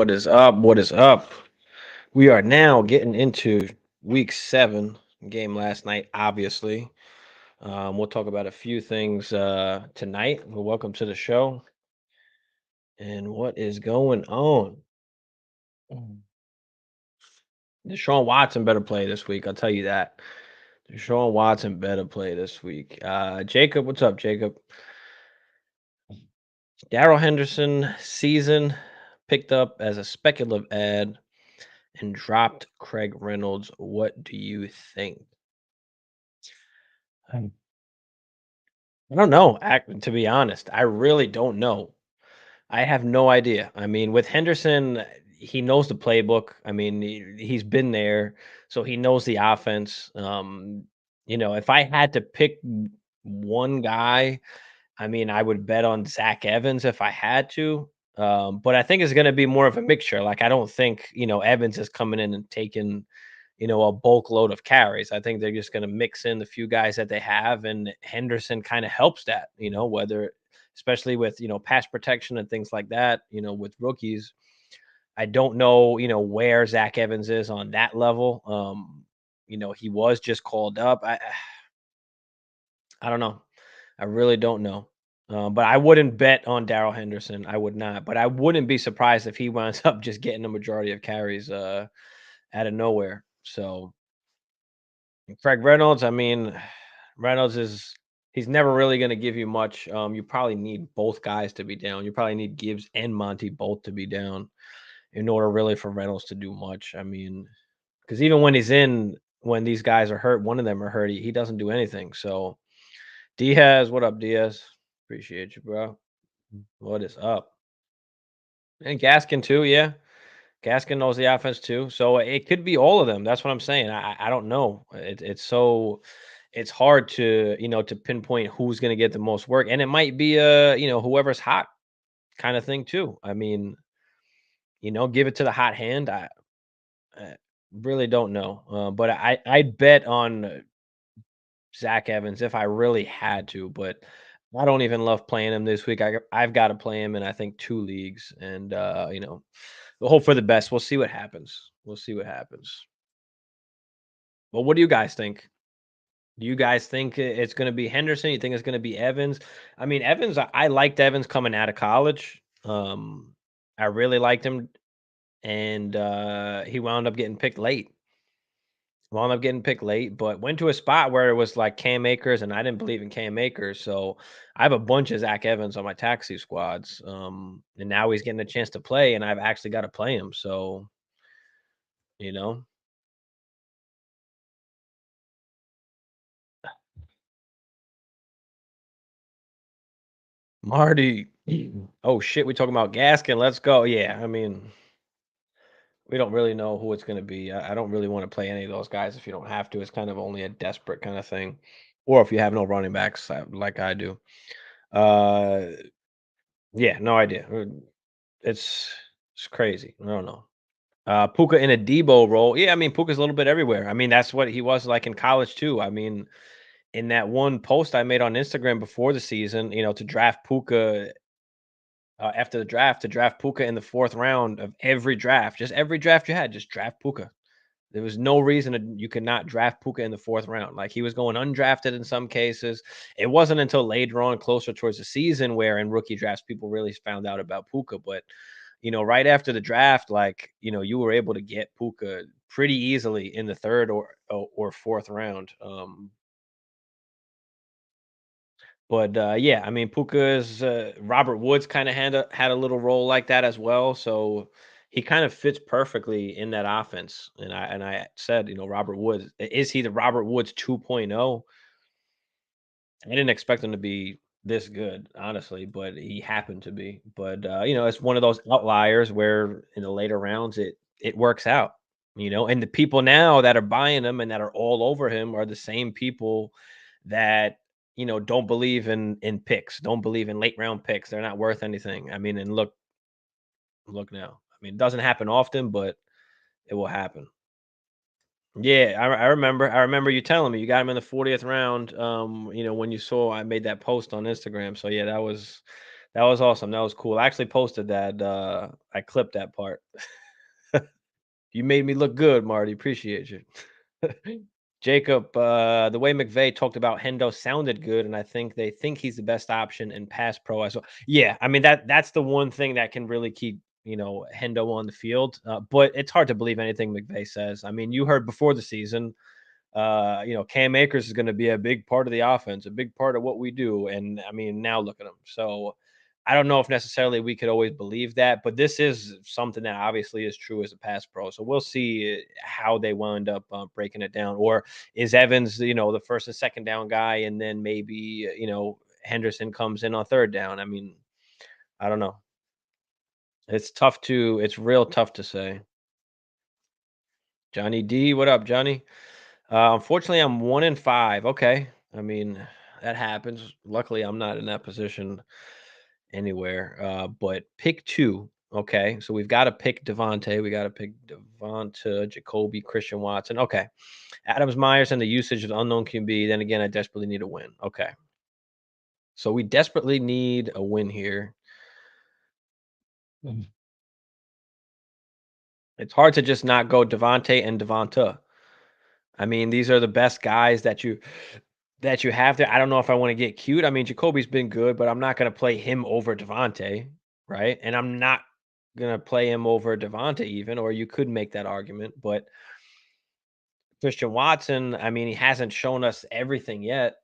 What is up? What is up? We are now getting into week 7 game last night, obviously. We'll talk about a few things tonight. Well, welcome to the show. And what is going on? Mm. Deshaun Watson better play this week. I'll tell you that. Deshaun Watson better play this week. Jacob, what's up, Jacob? Daryl Henderson season picked up as a speculative ad and dropped Craig Reynolds. What do you think? I I don't know. To be honest, I really don't know. I have no idea. I mean, with Henderson, he knows the playbook. I mean, he's been there, so he knows the offense. If I had to pick one guy, I mean, I would bet on Zach Evans if I had to. But I think it's going to be more of a mixture. Like, I don't think Evans is coming in and taking a bulk load of carries. I think they're just going to mix in the few guys that they have, and Henderson kind of helps that, whether especially with pass protection and things like that. With rookies, I don't know, where Zach Evans is on that level. He was just called up. I don't know. I really don't know. But I wouldn't bet on Daryl Henderson. I would not. But I wouldn't be surprised if he winds up just getting the majority of carries out of nowhere. So Craig Reynolds, I mean, Reynolds he's never really going to give you much. You probably need both guys to be down. You probably need Gibbs and Monty both to be down in order really for Reynolds to do much. I mean, because even when these guys are hurt, one of them are hurt, he doesn't do anything. So Diaz, what up, Diaz? Appreciate you, bro. What is up? And Gaskin too, yeah. Gaskin knows the offense too, so it could be all of them. That's what I'm saying. I don't know. It's hard to pinpoint who's going to get the most work, and it might be whoever's hot kind of thing too. I mean, give it to the hot hand. I really don't know, but I'd bet on Zach Evans if I really had to, but I don't even love playing him this week. I've got to play him in I think 2 leagues, and we'll hope for the best. We'll see what happens. We'll see what happens. Well, what do you guys think? Do you guys think it's going to be Henderson? You think it's going to be Evans? I mean, Evans. I liked Evans coming out of college. I really liked him, and he wound up getting picked late. Wound up getting picked late, but went to a spot where it was like Cam Akers, and I didn't believe in Cam Akers, so I have a bunch of Zach Evans on my taxi squads. And now he's getting a chance to play, and I've actually got to play him. So you know, Marty. Oh shit, we talking about Gaskin. Let's go. Yeah, I mean, we don't really know who it's going to be. I don't really want to play any of those guys if you don't have to. It's kind of only a desperate kind of thing, or if you have no running backs like I do. Uh, yeah, no idea. It's it's crazy. I don't know. Puka in a Debo role. Yeah, I mean Puka's a little bit everywhere. I mean that's what he was like in college too. I mean, in that one post I made on Instagram before the season, to draft Puka after the draft, to draft Puka in the 4th round of every draft, just every draft you had, just draft Puka. There was no reason you could not draft Puka in the 4th round. Like he was going undrafted in some cases. It wasn't until later on, closer towards the season, where in rookie drafts people really found out about Puka. But right after the draft, like you were able to get Puka pretty easily in the 3rd or 4th round. But yeah, I mean, Puka's Robert Woods kind of had a little role like that as well. So he kind of fits perfectly in that offense. And I said, Robert Woods, is he the Robert Woods 2.0? I didn't expect him to be this good, honestly, but he happened to be. But it's one of those outliers where in the later rounds it works out. And the people now that are buying him and that are all over him are the same people that don't believe in picks, don't believe in late round picks. They're not worth anything. I mean, and look now. I mean, it doesn't happen often, but it will happen. Yeah, I remember. I remember you telling me you got him in the 40th round. When you saw I made that post on Instagram. So yeah, That was awesome. That was cool. I actually posted that. I clipped that part. You made me look good, Marty. Appreciate you. Jacob, the way McVay talked about Hendo sounded good, and I think they think he's the best option in pass pro as well. Yeah, I mean that's the one thing that can really keep Hendo on the field. But it's hard to believe anything McVay says. I mean, you heard before the season, Cam Akers is going to be a big part of the offense, a big part of what we do. And I mean, now look at him. So I don't know if necessarily we could always believe that, but this is something that obviously is true as a pass pro. So we'll see how they wind up breaking it down. Or is Evans, the first and second down guy, and then maybe, Henderson comes in on third down? I mean, I don't know. It's real tough to say. Johnny D, what up, Johnny? Unfortunately, I'm 1 and 5. Okay. I mean, that happens. Luckily, I'm not in that position anywhere. But pick two. Okay. So we've got to pick Davante. We got to pick Devonta, Jacoby, Christian Watson. Okay. Adams Myers and the usage of the unknown QB. Then again, I desperately need a win. Okay. So we desperately need a win here. Mhm. It's hard to just not go Devontae and Devonta. I mean, these are the best guys that you have there. I don't know if I wanna get cute. I mean, Jacoby's been good, but I'm not gonna play him over Davante, right? And I'm not gonna play him over Davante even, or you could make that argument, but Christian Watson, I mean, he hasn't shown us everything yet,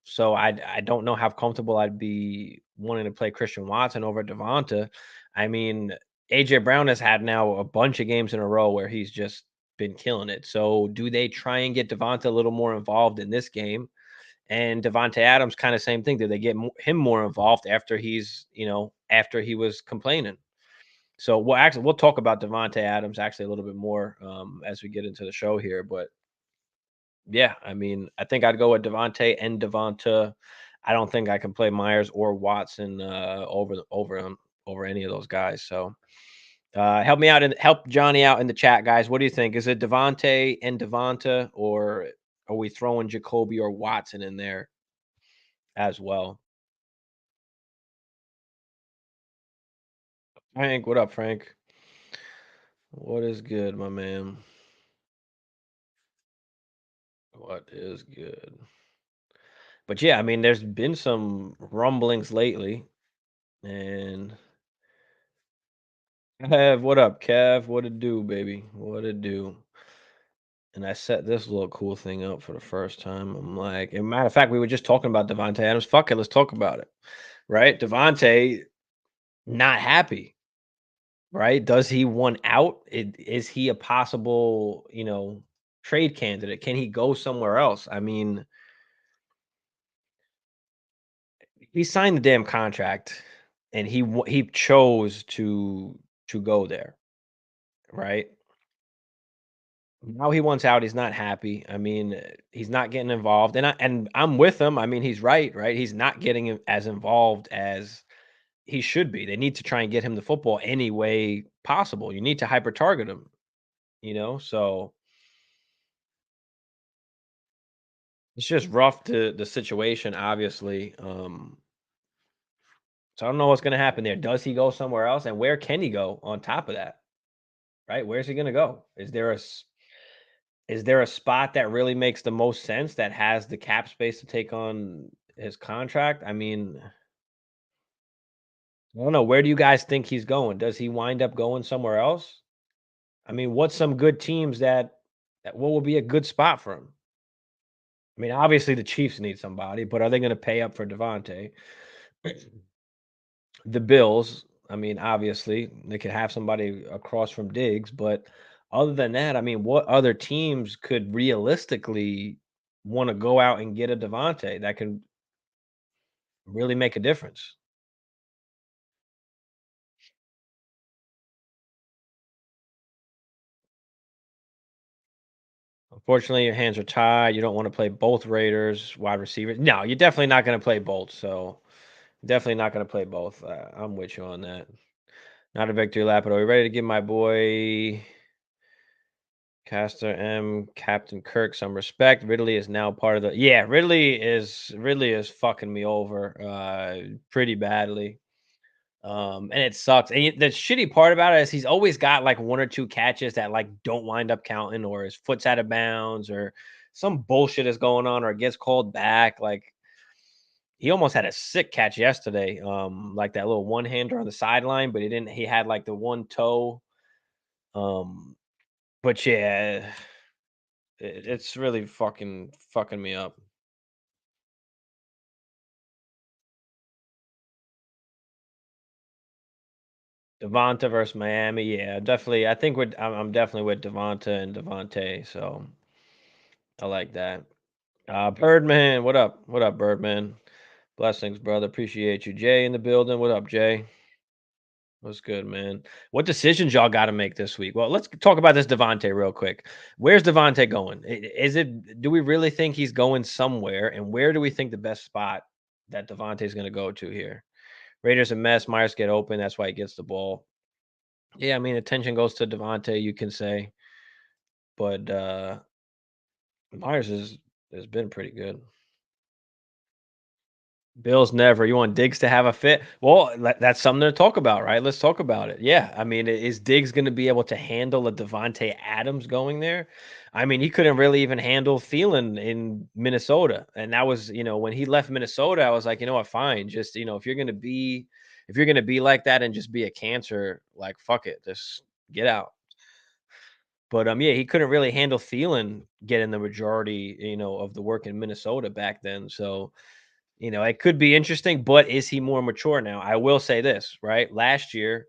so I don't know how comfortable I'd be wanting to play Christian Watson over Davante. I mean, AJ Brown has had now a bunch of games in a row where he's just been killing it. So do they try and get Davante a little more involved in this game? And Davante Adams, kind of same thing. Did they get him more involved after after he was complaining? So we'll talk about Davante Adams actually a little bit more as we get into the show here. But yeah, I mean, I think I'd go with Davante and Devonta. I don't think I can play Myers or Watson over him over any of those guys. So help me out and help Johnny out in the chat, guys. What do you think? Is it Davante and Devonta, or are we throwing Jacoby or Watson in there as well? Frank, what up, Frank? What is good, my man? What is good? But yeah, I mean, there's been some rumblings lately, and Kev, what up, Kev? What it do, baby? What it do? And I set this little cool thing up for the first time. I'm like, and matter of fact, we were just talking about Devontae Adams. Fuck it, let's talk about it. Right? Devontae not happy. Right? Does he want out? Is he a possible, trade candidate? Can he go somewhere else? I mean, he signed the damn contract, and he chose to go there, right? Now he wants out. He's not happy. I mean, he's not getting involved, and I'm with him. I mean, he's right, right? He's not getting as involved as he should be. They need to try and get him the football any way possible. You need to hyper target him, So it's just rough to the situation, obviously. So I don't know what's going to happen there. Does he go somewhere else, and where can he go on top of that? Right? Where's he going to go? Is there a spot that really makes the most sense that has the cap space to take on his contract? I mean, I don't know. Where do you guys think he's going? Does he wind up going somewhere else? I mean, what's some good teams that what would be a good spot for him? I mean, obviously the Chiefs need somebody, but are they going to pay up for Davante? The Bills, I mean, obviously they could have somebody across from Diggs, but other than that, I mean, what other teams could realistically want to go out and get a Davante that can really make a difference? Unfortunately, your hands are tied. You don't want to play both Raiders wide receivers. No, you're definitely not going to play both. So definitely not going to play both. I'm with you on that. Not a victory lap, but are we ready to give my boy Caster M, Captain Kirk some respect? Ridley is now part of the. Yeah, Ridley is fucking me over pretty badly. And it sucks. And the shitty part about it is he's always got like one or two catches that like don't wind up counting, or his foot's out of bounds, or some bullshit is going on, or it gets called back. Like he almost had a sick catch yesterday, like that little one hander on the sideline, but he didn't. He had like the one toe. Um, but yeah, it's really fucking me up. Davante versus Miami, yeah, definitely. I think I'm definitely with Davante and Davante, so I like that. Birdman, what up? What up, Birdman? Blessings, brother. Appreciate you. Jay in the building. What up, Jay? What's good, man? What decisions y'all got to make this week? Well, let's talk about this Devontae real quick. Where's Devontae going? Is it? Do we really think he's going somewhere? And where do we think the best spot that Devontae's going to go to here? Raiders a mess. Myers get open. That's why he gets the ball. Yeah, I mean, attention goes to Devontae. You can say, but Myers has been pretty good. Bills never. You want Diggs to have a fit? Well, that's something to talk about, right? Let's talk about it. Yeah, I mean, is Diggs going to be able to handle a Devonte Adams going there? I mean, he couldn't really even handle Thielen in Minnesota, and that was, when he left Minnesota, I was like, you know what, fine, just if you're gonna be like that and just be a cancer, like fuck it, just get out. But yeah, he couldn't really handle Thielen getting the majority, of the work in Minnesota back then. So it could be interesting, but is he more mature now? I will say this, right? Last year,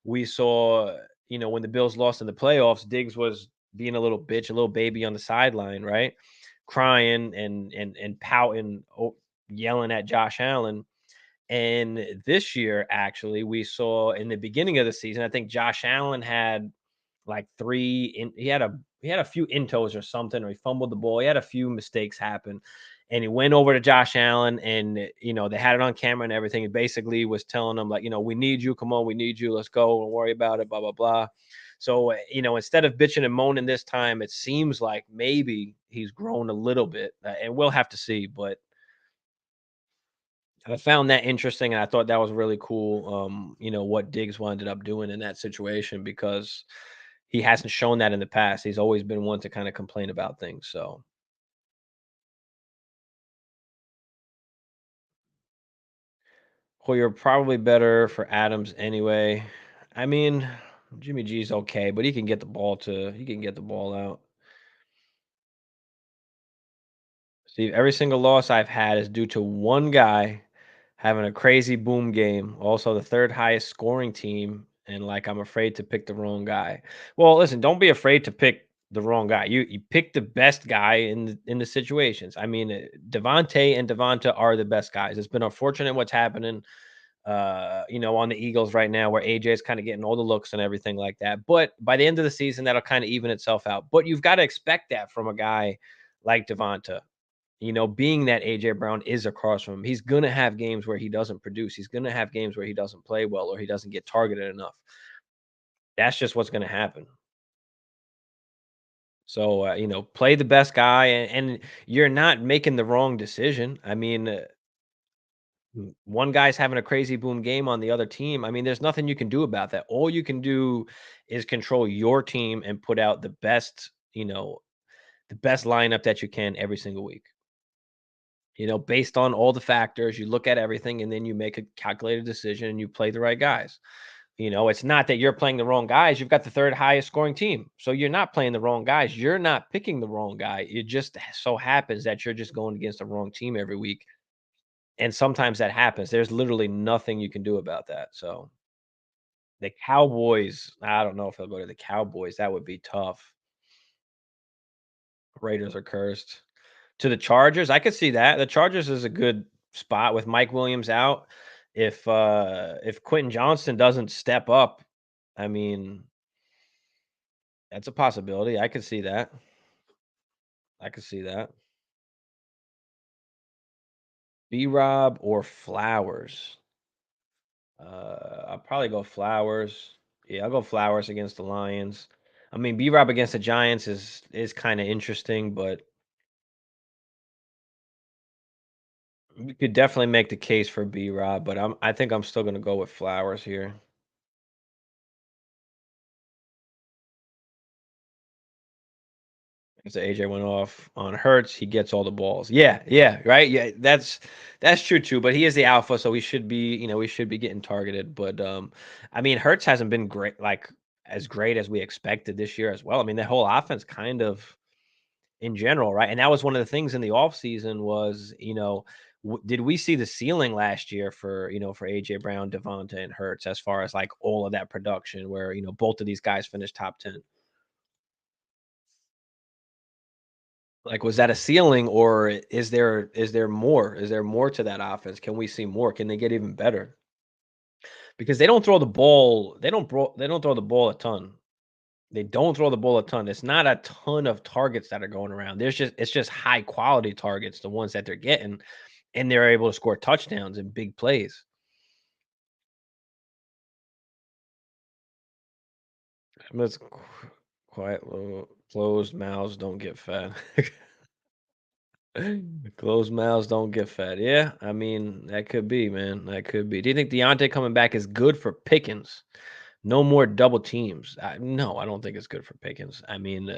we saw, when the Bills lost in the playoffs, Diggs was being a little bitch, a little baby on the sideline, right? Crying and pouting, yelling at Josh Allen. And this year, actually, we saw in the beginning of the season, I think Josh Allen had like he had a few intos or something, or he fumbled the ball. He had a few mistakes happen. And he went over to Josh Allen, and they had it on camera and everything. He basically was telling him, like, we need you. Come on, we need you. Let's go. Don't worry about it. Blah blah blah. So instead of bitching and moaning this time, it seems like maybe he's grown a little bit, and we'll have to see. But I found that interesting, and I thought that was really cool. What Diggs ended up doing in that situation, because he hasn't shown that in the past. He's always been one to kind of complain about things. So, well, you're probably better for Adams anyway. I mean, Jimmy G's okay, but he can get the ball out. See, every single loss I've had is due to one guy having a crazy boom game. Also, the third highest scoring team, and like I'm afraid to pick the wrong guy. Well, listen, don't be afraid to pick the wrong guy. You pick the best guy in the situations. I mean, Devontae and Devonta are the best guys. It's been unfortunate what's happening, on the Eagles right now, where AJ is kind of getting all the looks and everything like that. But by the end of the season, that'll kind of even itself out. But you've got to expect that from a guy like Devonta. Being that AJ Brown is across from him, he's gonna have games where he doesn't produce. He's gonna have games where he doesn't play well, or he doesn't get targeted enough. That's just what's gonna happen. So, play the best guy, and you're not making the wrong decision. I mean, one guy's having a crazy boom game on the other team. I mean, there's nothing you can do about that. All you can do is control your team and put out the best lineup that you can every single week. Based on all the factors, you look at everything, and then you make a calculated decision and you play the right guys. It's not that you're playing the wrong guys. You've got the third highest scoring team. So you're not playing the wrong guys. You're not picking the wrong guy. It just so happens that you're just going against the wrong team every week. And sometimes that happens. There's literally nothing you can do about that. So the Cowboys, I don't know if I'll go to the Cowboys. That would be tough. Raiders are cursed. To the Chargers, I could see that. The Chargers is a good spot with Mike Williams out. If Quentin Johnston doesn't step up, I mean, that's a possibility. I could see that. I could see that. B-Rob or Flowers? I'll probably go Flowers. Yeah, I'll go Flowers against the Lions. I mean, B-Rob against the Giants is kind of interesting, but You could definitely make the case for B-Rob, but I think I'm still gonna go with Flowers here. So AJ went off on Hurts, he gets all the balls. Yeah, yeah, right. Yeah, that's true too. But he is the alpha, so we should be, we should be getting targeted. But I mean, Hurts hasn't been great, like as great as we expected this year as well. I mean, the whole offense kind of in general, right? And that was one of the things in the offseason was, did we see the ceiling last year for, for AJ Brown, Davante, and Hurts as far as like all of that production where, both of these guys finished top 10? Like, was that a ceiling or is there more? Is there more to that offense? Can we see more? Can they get even better? Because they don't throw the ball a ton. They don't throw the ball a ton. It's not a ton of targets that are going around. It's just high quality targets, the ones that they're getting, and they're able to score touchdowns and big plays. Let's quiet, closed mouths don't get fat. Closed mouths don't get fat. Yeah, I mean, that could be, man. That could be. Do you think Deontay coming back is good for Pickens? No more double teams. No, I don't think it's good for Pickens. I mean,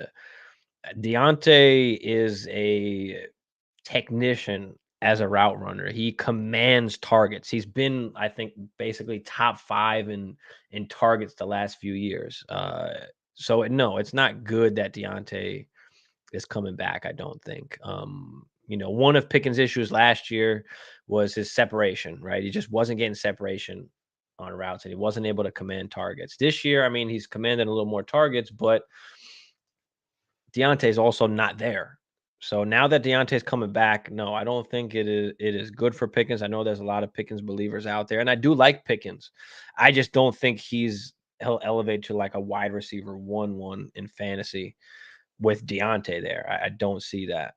Deontay is a technician as a route runner. He commands targets. He's been, I think, basically top five in targets the last few years. So no, it's not good that Deontay is coming back, I don't think. One of Pickens' issues last year was his separation, right? He just wasn't getting separation on routes and he wasn't able to command targets. This year, I mean, he's commanding a little more targets, but Deontay's also not there. So now that Deontay's coming back, no, I don't think it is good for Pickens. I know there's a lot of Pickens believers out there, and I do like Pickens. I just don't think he'll elevate to like a wide receiver 1-1 in fantasy with Deontay there. I don't see that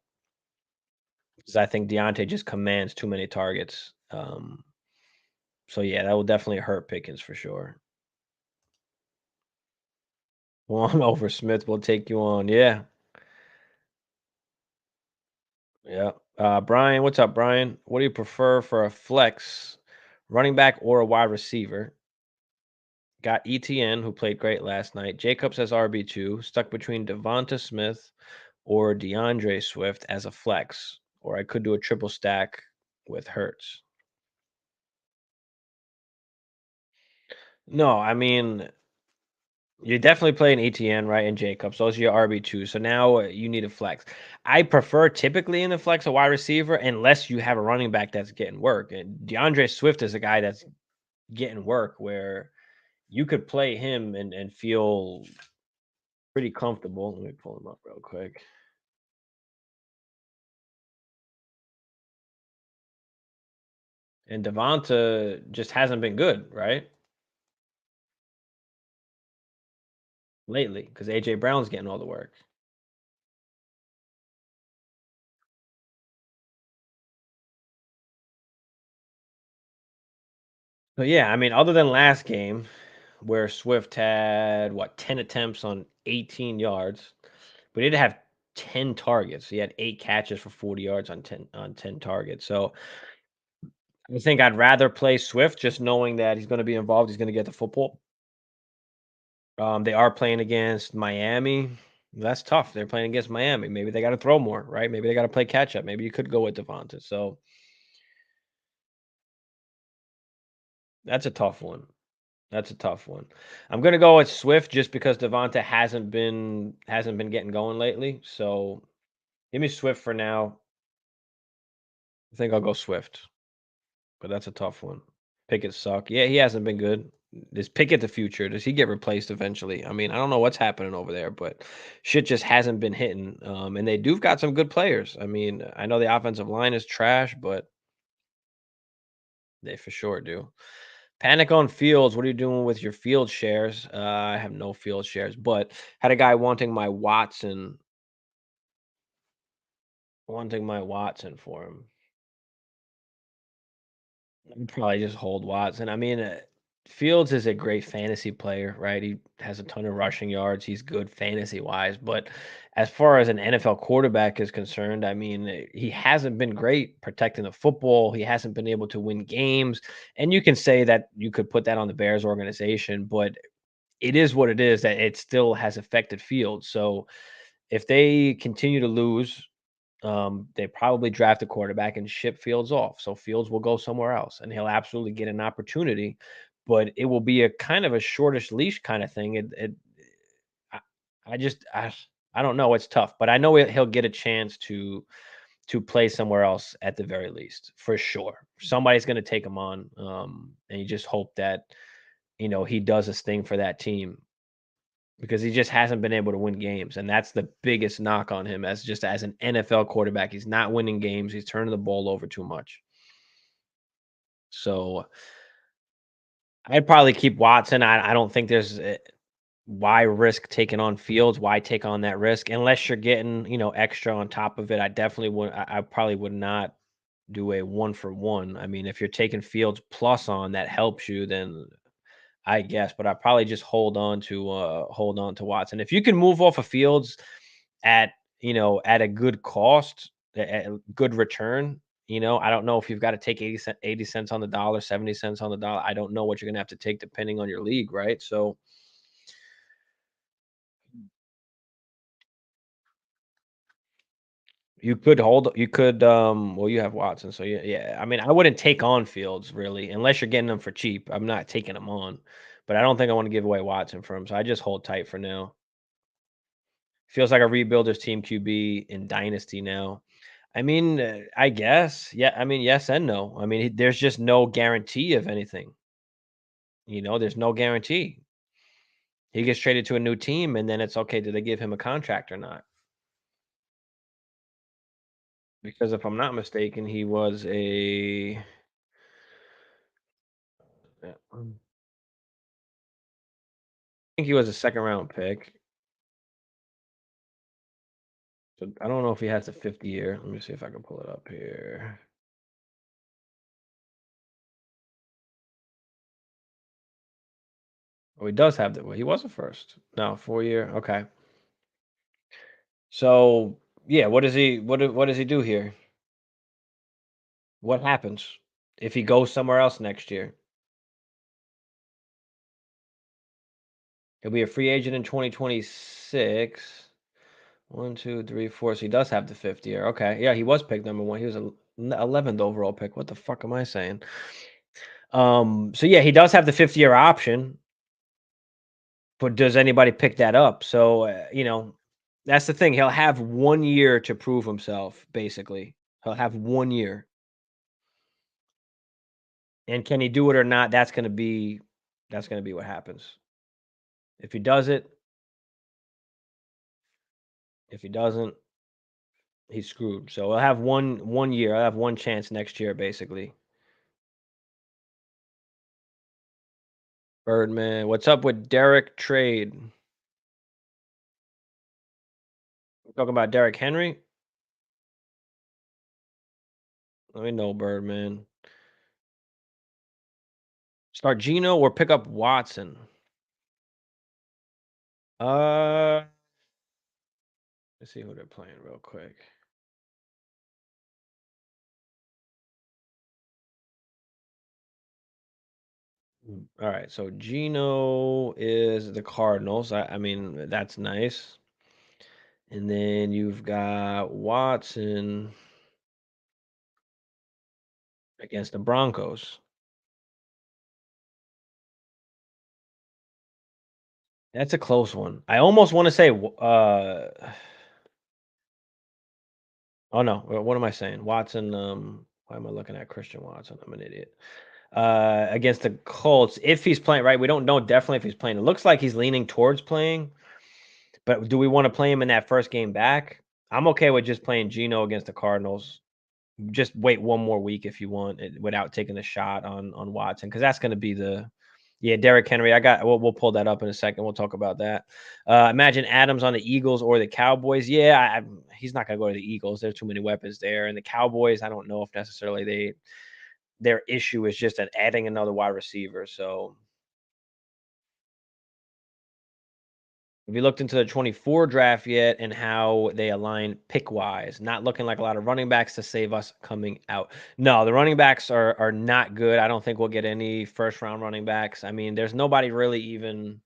because I think Deontay just commands too many targets. So yeah, that will definitely hurt Pickens for sure. One over Smith will take you on. Yeah, yeah. Brian, what's up, Brian? What do you prefer for a flex, running back or a wide receiver? Got ETN, who played great last night. Jacobs as RB2, stuck between Devonta Smith or DeAndre Swift as a flex, or I could do a triple stack with Hertz. No, I mean, you're definitely playing ETN, right, and Jacobs. Those are your RB2. So now you need a flex. I prefer typically in the flex a wide receiver unless you have a running back that's getting work. And DeAndre Swift is a guy that's getting work where you could play him and feel pretty comfortable. Let me pull him up real quick. And Devonta just hasn't been good, right? Lately, because AJ Brown's getting all the work. So yeah, I mean, other than last game where Swift had what 10 attempts on 18 yards, but he did have 10 targets. He had 8 catches for 40 yards on 10 targets. So I think I'd rather play Swift just knowing that he's going to be involved. He's going to get the football. They are playing against Miami. That's tough. They're playing against Miami. Maybe they got to throw more, right? Maybe they got to play catch up. Maybe you could go with Devonta. So that's a tough one. That's a tough one. I'm gonna go with Swift just because Devonta hasn't been getting going lately. So give me Swift for now. I think I'll go Swift, but that's a tough one. Pickett suck. Yeah, he hasn't been good. Is Pickett the future? Does he get replaced eventually? I mean, I don't know what's happening over there, but shit just hasn't been hitting. And they do got some good players. I mean, I know the offensive line is trash, but they for sure do. Panic on Fields. What are you doing with your field shares? I have no field shares, but had a guy wanting my Watson for him. I'd probably just hold Watson. I mean, Fields is a great fantasy player, right? He has a ton of rushing yards. He's good fantasy wise, but as far as an NFL quarterback is concerned, I mean, he hasn't been great protecting the football. He hasn't been able to win games. And you can say that you could put that on the Bears organization, but it is what it is that it still has affected Fields. So if they continue to lose, they probably draft a quarterback and ship Fields off. So Fields will go somewhere else and he'll absolutely get an opportunity, but it will be a kind of a shortish leash kind of thing. I, I just, I don't know. It's tough, but I know he'll get a chance to play somewhere else at the very least, for sure. Somebody's going to take him on, and you just hope that he does his thing for that team because he just hasn't been able to win games, and that's the biggest knock on him as an NFL quarterback. He's not winning games. He's turning the ball over too much. So I'd probably keep Watson. I don't think there's why risk taking on Fields. Why take on that risk unless you're getting extra on top of it. I definitely would. I probably would not do a 1-for-1. I mean, if you're taking Fields plus on that helps you, then I guess, but I probably just hold on to Watson. If you can move off of Fields at at a good cost, at a good return, I don't know if you've got to take 80 cents on the dollar, 70 cents on the dollar. I don't know what you're gonna have to take depending on your league, right? So you could well you have Watson, so yeah, yeah. I mean, I wouldn't take on Fields really unless you're getting them for cheap. I'm not taking them on. But I don't think I want to give away Watson for him. So I just hold tight for now. Feels like a rebuilder's team QB in Dynasty now. I mean, I guess. Yeah, I mean, yes and no. I mean, there's just no guarantee of anything. There's no guarantee. He gets traded to a new team, and then it's okay. Do they give him a contract or not? Because if I'm not mistaken, he was a. I think he was a second round pick. So I don't know if he has a 50 year. Let me see if I can pull it up here. Oh, he does have the. Well, he was a first. No, 4 year. Okay. So yeah, what does he do here? What happens if he goes somewhere else next year? He'll be a free agent in 2026. 1, 2, 3, 4. So he does have the 50 year. Okay. Yeah, he was picked number one. He was a 11th overall pick. What the fuck am I saying? So yeah, he does have the 50 year option, but does anybody pick that up? So that's the thing. He'll have 1 year to prove himself, basically. He'll have 1 year. And can he do it or not? That's gonna be what happens. If he does it, if he doesn't, he's screwed. So I'll have one year. I'll have one chance next year, basically. Birdman. What's up with Derek trade? We're talking about Derek Henry. Let me know, Birdman. Start Gino or pick up Watson. Uh, let's see who they're playing real quick. All right, so Gino is the Cardinals. I mean, that's nice. And then you've got Watson against the Broncos. That's a close one. I almost want to say, oh no, what am I saying? Watson. Why am I looking at Christian Watson? I'm an idiot. Against the Colts, if he's playing right, we don't know definitely if he's playing. It looks like he's leaning towards playing, but do we want to play him in that first game back? I'm okay with just playing Gino against the Cardinals. Just wait one more week if you want without taking a shot on Watson because that's going to be the yeah Derrick Henry. We'll pull that up in a second. We'll talk about that. Imagine Adams on the Eagles or the Cowboys. Yeah, he's not going to go to the Eagles. There's too many weapons there, and the Cowboys. I don't know if necessarily their issue is just at adding another wide receiver. So Have you looked into the 24 draft yet and how they align pick wise? Not looking like a lot of running backs to save us coming out. No, the running backs are not good. I don't think we'll get any first round running backs. I mean, there's nobody really even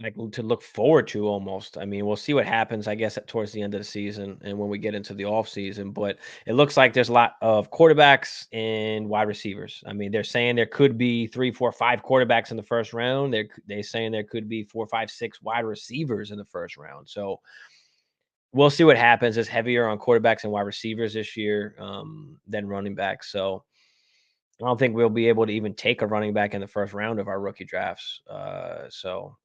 like to look forward to almost. I mean, we'll see what happens, I guess, towards the end of the season and when we get into the off season. But it looks like there's a lot of quarterbacks and wide receivers. I mean, they're saying there could be three, four, five quarterbacks in the first round. They're saying there could be four, five, six wide receivers in the first round. So we'll see what happens. It's heavier on quarterbacks and wide receivers this year than running backs. So I don't think we'll be able to even take a running back in the first round of our rookie drafts. So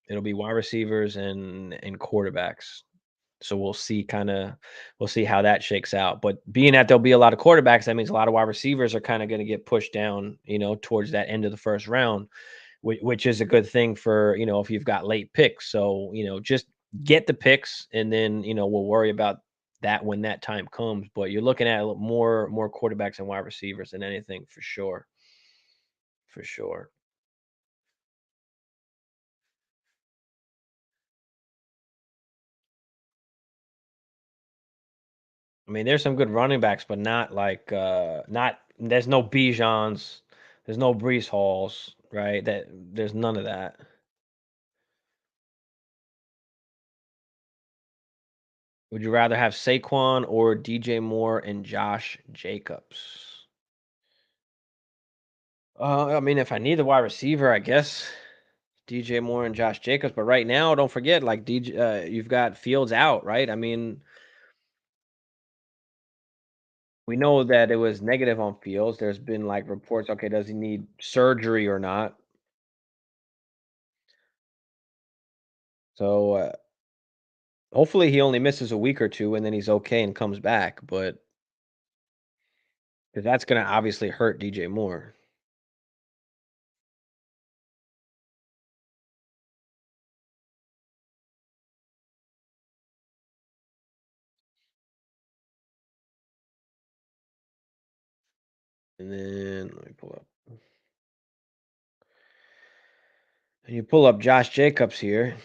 it'll be wide receivers and quarterbacks. So we'll see how that shakes out. But being that there'll be a lot of quarterbacks, that means a lot of wide receivers are kind of going to get pushed down, towards that end of the first round, which is a good thing for, if you've got late picks. So, just get the picks and then, we'll worry about that when that time comes. But you're looking at more quarterbacks and wide receivers than anything for sure. For sure. I mean, there's some good running backs, but not like not there's no Bijans, there's no Brees Halls, right? There's none of that. Would you rather have Saquon or DJ Moore and Josh Jacobs? I mean, if I need the wide receiver, I guess DJ Moore and Josh Jacobs. But right now, don't forget, like DJ, you've got Fields out, right? I mean, we know that it was negative on Fields. There's been like reports. Okay, does he need surgery or not? So hopefully, he only misses a week or 2 and then he's okay and comes back, but 'cause that's gonna obviously hurt DJ Moore. And then let me pull up and you pull up Josh Jacobs here.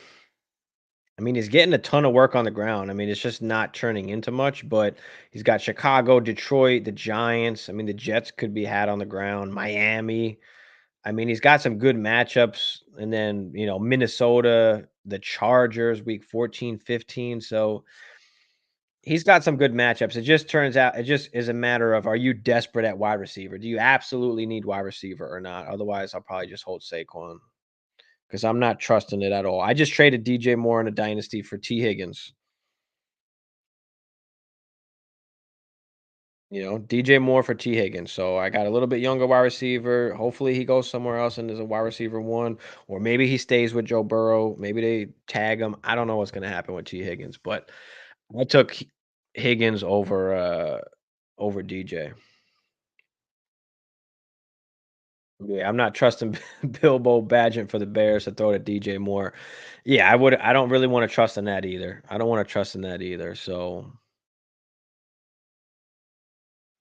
I mean, he's getting a ton of work on the ground. I mean, it's just not turning into much, but he's got Chicago, Detroit, the Giants. I mean, the Jets could be had on the ground, Miami. I mean, he's got some good matchups. And then, Minnesota, the Chargers, week 14, 15. So he's got some good matchups. It just turns out it just is a matter of, are you desperate at wide receiver? Do you absolutely need wide receiver or not? Otherwise, I'll probably just hold Saquon because I'm not trusting it at all. I just traded DJ Moore in a dynasty for T. Higgins. DJ Moore for T. Higgins. So I got a little bit younger wide receiver. Hopefully he goes somewhere else and there's a wide receiver one, or maybe he stays with Joe Burrow. Maybe they tag him. I don't know what's going to happen with T. Higgins, but I took Higgins over DJ. Yeah, I'm not trusting Bilbo Badgett for the Bears to throw to DJ Moore. Yeah, I don't really want to trust in that either. I don't want to trust in that either. So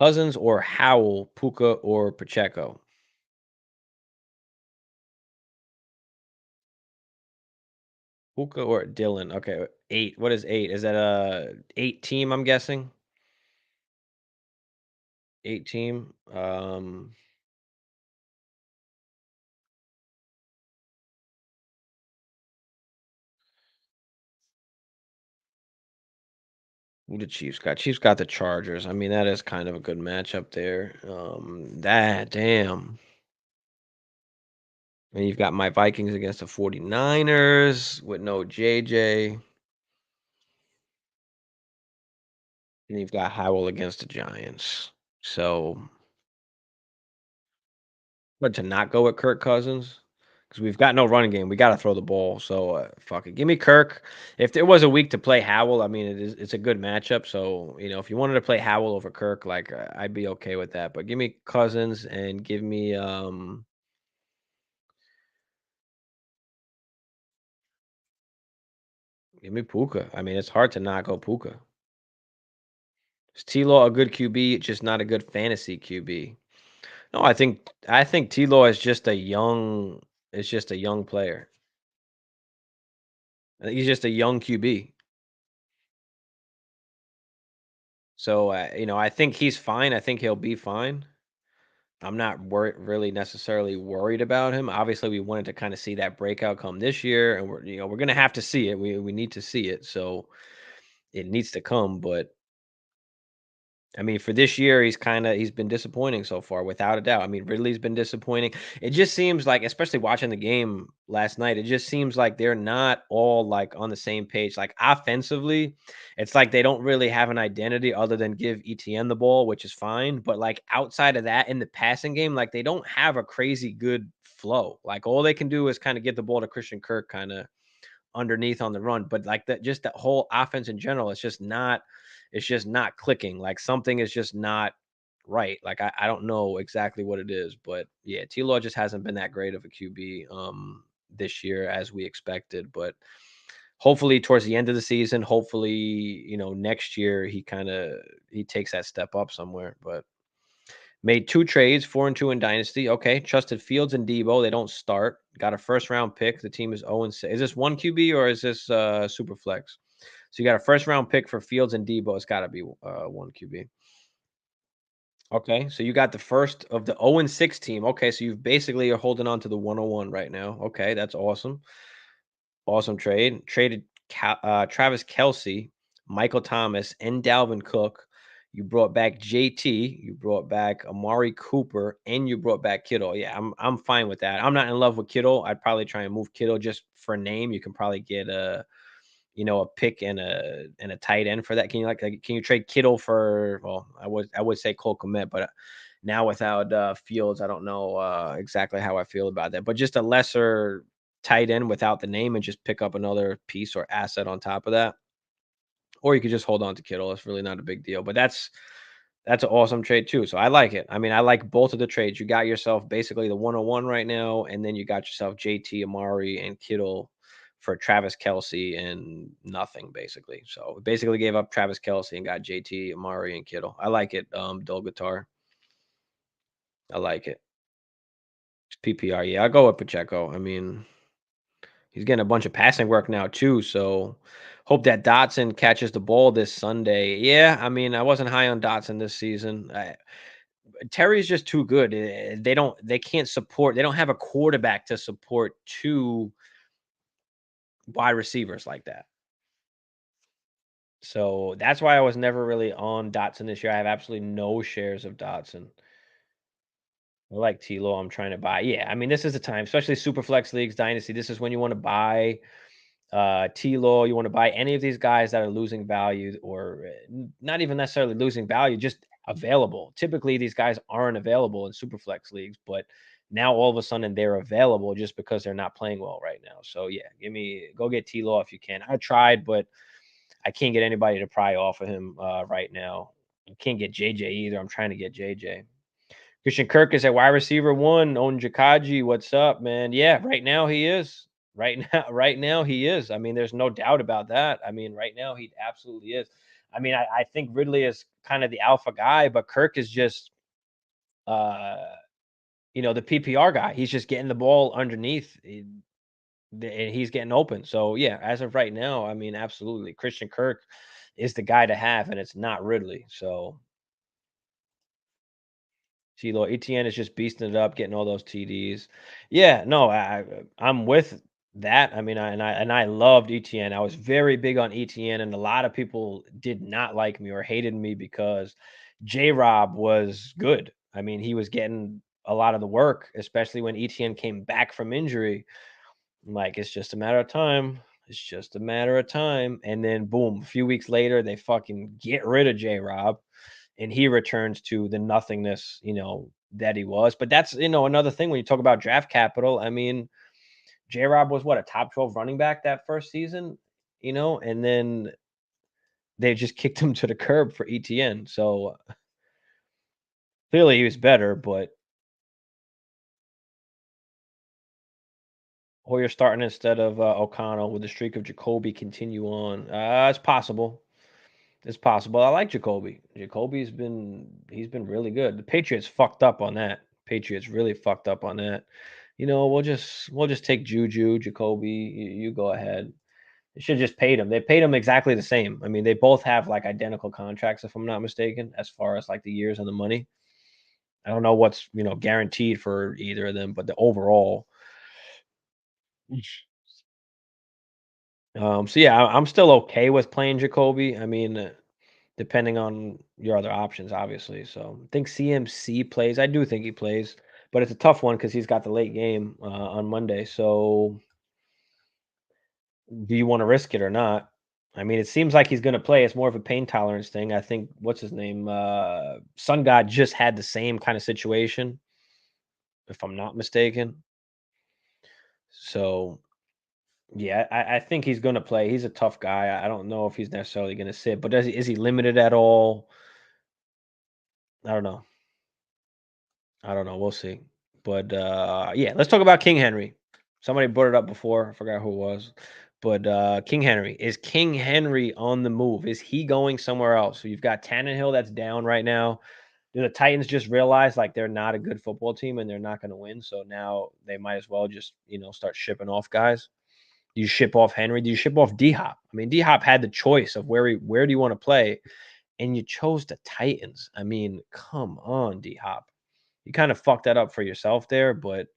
Cousins or Howell, Puka or Pacheco. Puka or Dylan. Okay, 8. What is 8? Is that a 8 team, I'm guessing? 8 team. Who the Chiefs got? Chiefs got the Chargers. I mean, that is kind of a good matchup there. That damn. And you've got my Vikings against the 49ers with no JJ. And you've got Howell against the Giants. So, but to not go with Kirk Cousins, because we've got no running game. We got to throw the ball. So, fuck it. Give me Kirk. If there was a week to play Howell, I mean, it's a good matchup. So, if you wanted to play Howell over Kirk, like I'd be okay with that. But give me Cousins and give me Puka. I mean, it's hard to not go Puka. Is T-Law a good QB? Just not a good fantasy QB. No, I think T-Law is just a young It's just a young player. I think he's just a young QB. So, I think he's fine. I think he'll be fine. I'm not really necessarily worried about him. Obviously, we wanted to kind of see that breakout come this year, and we're gonna have to see it. We need to see it, so it needs to come. But I mean, for this year, he's been disappointing so far, without a doubt. I mean, Ridley's been disappointing. It just seems like, especially watching the game last night, it just seems like they're not all like on the same page. Like offensively, it's like they don't really have an identity other than give ETN the ball, which is fine. But like outside of that, in the passing game, like they don't have a crazy good flow. Like all they can do is kind of get the ball to Christian Kirk, kind of underneath on the run, but like that, just that whole offense in general, it's just not clicking. Like something is just not right. Like I don't know exactly what it is, but yeah, T Law just hasn't been that great of a QB this year as we expected. But hopefully towards the end of the season, hopefully, next year he takes that step up somewhere. But made 2 trades, 4 and 2 in Dynasty. Okay, trusted Fields and Debo. They don't start. Got a first round pick. The team is 0 and 6. Is this one QB or is this super flex? So you got a first round pick for Fields and Debo. It's got to be one QB. Okay, so you got the first of the 0 and 6 team. Okay, so you basically are holding on to the 101 right now. Okay, that's awesome. Awesome trade. Traded Travis Kelsey, Michael Thomas, and Dalvin Cook. You brought back JT. You brought back Amari Cooper, and you brought back Kittle. Yeah, I'm fine with that. I'm not in love with Kittle. I'd probably try and move Kittle just for name. You can probably get a pick and a tight end for that. Can can you trade Kittle for? Well, I would say Cole Kmet, but now without Fields, I don't know exactly how I feel about that. But just a lesser tight end without the name and just pick up another piece or asset on top of that. Or you could just hold on to Kittle. It's really not a big deal. But that's an awesome trade too. So I like it. I mean, I like both of the trades. You got yourself basically the 101 right now, and then you got yourself JT, Amari, and Kittle for Travis Kelsey and nothing basically. So basically gave up Travis Kelsey and got JT, Amari, and Kittle. I like it, Dull Guitar. I like it. It's PPR. Yeah, I'll go with Pacheco. I mean, he's getting a bunch of passing work now too. So hope that Dotson catches the ball this Sunday. Yeah, I mean, I wasn't high on Dotson this season. Terry's just too good. They don't have a quarterback to support two wide receivers like that. So that's why I was never really on Dotson this year. I have absolutely no shares of Dotson. I like T-Law. I'm trying to buy. Yeah, I mean, this is the time, especially super flex leagues, dynasty. This is when you want to buy T-Law. You want to buy any of these guys that are losing value or not even necessarily losing value, just available. Typically, these guys aren't available in super flex leagues, but now all of a sudden they're available just because they're not playing well right now. So yeah, go get T-Law if you can. I tried, but I can't get anybody to pry off of him right now. You can't get JJ either. I'm trying to get JJ. Christian Kirk is at wide receiver one. On Jakaji, what's up, man? Yeah, right now he is. Right now, right now he is. I mean, there's no doubt about that. I mean, right now he absolutely is. I mean, I think Ridley is kind of the alpha guy, but Kirk is just uh the PPR guy. He's just getting the ball underneath and he's getting open. So yeah, as of right now, I mean, absolutely. Christian Kirk is the guy to have, and it's not Ridley. So Tilo Etienne is just beasting it up, getting all those TDs. Yeah, no, I'm with that. I mean, I loved Etienne. I was very big on Etienne, and a lot of people did not like me or hated me because J Rob was good. I mean, he was getting a lot of the work, especially when Etienne came back from injury. I'm like, it's just a matter of time. It's just a matter of time. And then boom, a few weeks later, they fucking get rid of J Rob and he returns to the nothingness, that he was. But that's, another thing when you talk about draft capital. I mean, J Rob was what, a top 12 running back that first season, and then they just kicked him to the curb for ETN. So clearly he was better, but Hoyer starting instead of O'Connell with the streak of Jacoby continue on. It's possible. It's possible. I like Jacoby. He's been really good. The Patriots fucked up on that. Patriots really fucked up on that. we'll just take Juju, Jacoby. You go ahead. They should just paid him. They paid him exactly the same. I mean, they both have like identical contracts, if I'm not mistaken, as far as like the years and the money. I don't know what's guaranteed for either of them, but the overall. So yeah, I'm still okay with playing Jacoby. I mean, depending on your other options, obviously. So I think CMC plays. I do think he plays, but it's a tough one because he's got the late game on Monday. So do you want to risk it or not? I mean, it seems like he's going to play. It's more of a pain tolerance thing. I think what's his name? Sun God just had the same kind of situation, if I'm not mistaken. So yeah, I think he's going to play. He's a tough guy. I don't know if he's necessarily going to sit, but is he limited at all? I don't know. I don't know. We'll see. But yeah, let's talk about King Henry. Somebody brought it up before. I forgot who it was. But King Henry. Is King Henry on the move? Is he going somewhere else? So you've got Tannehill that's down right now. Do the Titans just realize like they're not a good football team and they're not going to win? So now they might as well just, start shipping off guys. Do you ship off Henry? Do you ship off D Hop? I mean, D Hop had the choice of where do you want to play? And you chose the Titans. I mean, come on, D Hop. You kind of fucked that up for yourself there, but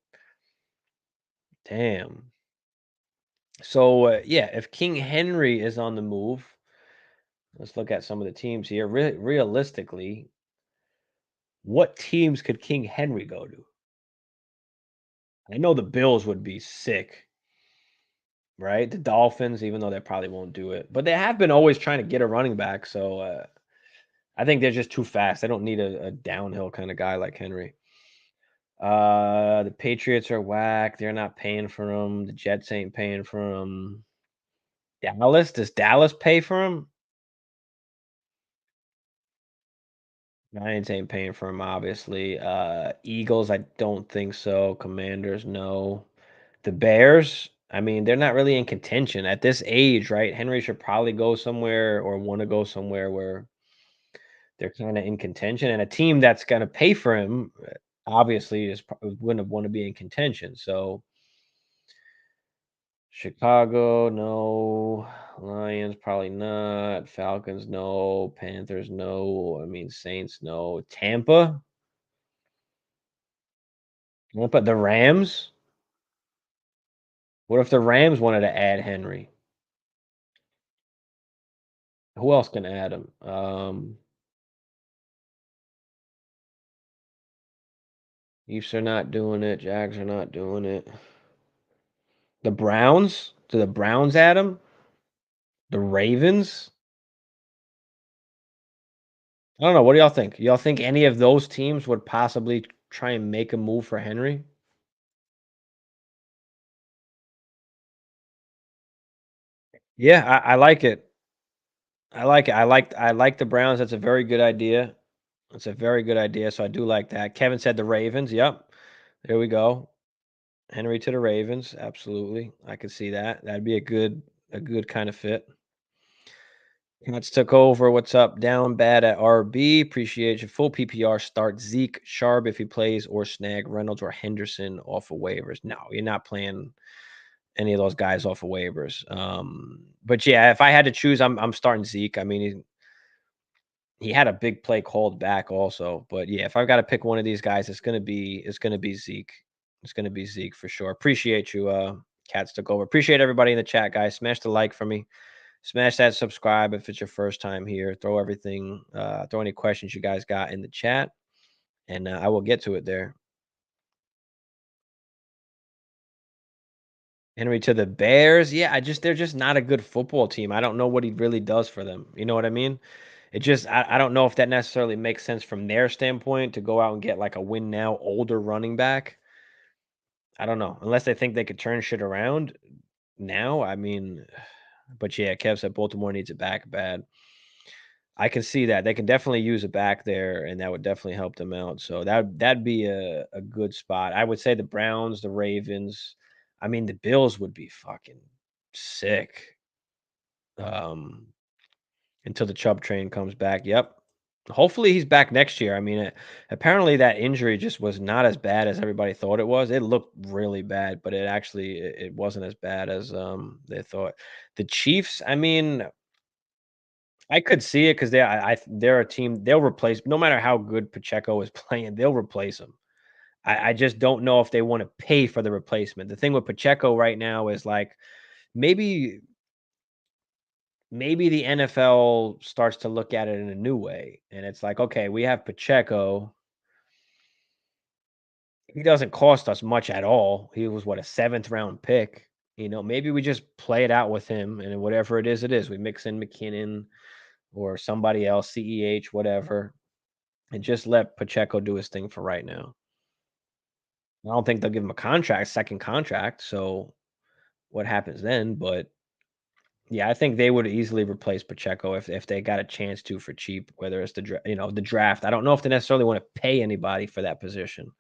damn. So yeah, if King Henry is on the move, let's look at some of the teams here. Realistically, what teams could King Henry go to? I know the Bills would be sick, right? The Dolphins, even though they probably won't do it, but they have been always trying to get a running back. So I think they're just too fast. They don't need a downhill kind of guy like Henry. The Patriots are whack. They're not paying for him. The Jets ain't paying for him. Dallas? Does Dallas pay for him? Giants ain't paying for him, obviously. Eagles, I don't think so. Commanders, no. The Bears, I mean, they're not really in contention at this age, right? Henry should probably go somewhere or want to go somewhere where they're kind of in contention, and a team that's going to pay for him, obviously, wouldn't want to be in contention. So Chicago, no. Lions, probably not. Falcons, no. Panthers, no. I mean, Saints, no. Tampa, the Rams. What if the Rams wanted to add Henry? Who else can add him? Chiefs are not doing it. Jags are not doing it. The Browns? Do the Browns add him? The Ravens? I don't know. What do y'all think? Y'all think any of those teams would possibly try and make a move for Henry? Yeah, I like it. I like it. I like the Browns. That's a very good idea. That's a very good idea. So I do like that. Kevin said the Ravens. Yep. There we go. Henry to the Ravens. Absolutely. I could see that. That'd be a good kind of fit. Cats took over. What's up? Down bad at RB. Appreciate you. Full PPR start Zeke Sharp if he plays, or snag Reynolds or Henderson off of waivers. No, you're not playing any of those guys off of waivers. But yeah, if I had to choose, I'm starting Zeke. I mean, he had a big play called back also. But yeah, if I've got to pick one of these guys, it's gonna be Zeke. It's gonna be Zeke for sure. Appreciate you, Cats took over. Appreciate everybody in the chat, guys. Smash the like for me. Smash that subscribe if it's your first time here. Throw any questions you guys got in the chat, and I will get to it there. Henry to the Bears. Yeah, they're just not a good football team. I don't know what he really does for them. You know what I mean? I don't know if that necessarily makes sense from their standpoint to go out and get like a win now older running back. I don't know. Unless they think they could turn shit around now. I mean, but yeah, Kev said Baltimore needs it back bad. I can see that. They can definitely use a back there, and that would definitely help them out. So that'd be a good spot. I would say the Browns, the Ravens. I mean, the Bills would be fucking sick. Um, until the Chubb train comes back. Yep. Hopefully, he's back next year. I mean, apparently that injury just was not as bad as everybody thought it was. It looked really bad, but it wasn't as bad as, they thought. The Chiefs, I mean, I could see it 'cause they're a team they'll replace no matter how good Pacheco is playing, they'll replace him. I just don't know if they wanna pay for the replacement. The thing with Pacheco right now is, like, maybe maybe the NFL starts to look at it in a new way, and it's like, "Okay, we have Pacheco. He doesn't cost us much at all. He was, what, a 7th round pick. Maybe we just play it out with him, and whatever it is, it is. We mix in McKinnon or somebody else, CEH, whatever, and just let Pacheco do his thing for right now." I don't think they'll give him a contract, second contract, so what happens then? But yeah, I think they would easily replace Pacheco if they got a chance to for cheap, whether it's the draft. I don't know if they necessarily want to pay anybody for that position.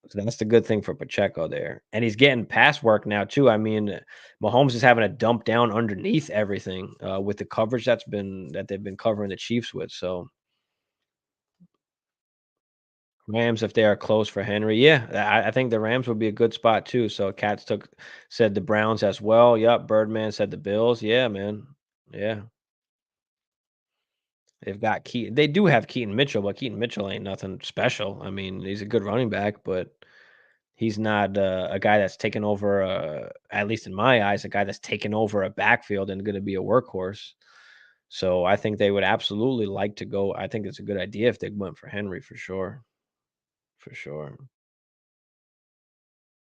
So that's the good thing for Pacheco there. And he's getting pass work now too. I mean, Mahomes is having to dump down underneath everything with the coverage that they've been covering the Chiefs with. So Rams, if they are close for Henry, yeah, I think the Rams would be a good spot too. So Cats said the Browns as well. Yep, Birdman said the Bills. Yeah, man. Yeah. They've got Keaton. They do have Keaton Mitchell, but Keaton Mitchell ain't nothing special. I mean, he's a good running back, but he's not, a guy that's taken over, at least in my eyes, a guy that's taken over a backfield and gonna be a workhorse. So, I think they would absolutely like to go I think it's a good idea if they went for Henry for sure, for sure.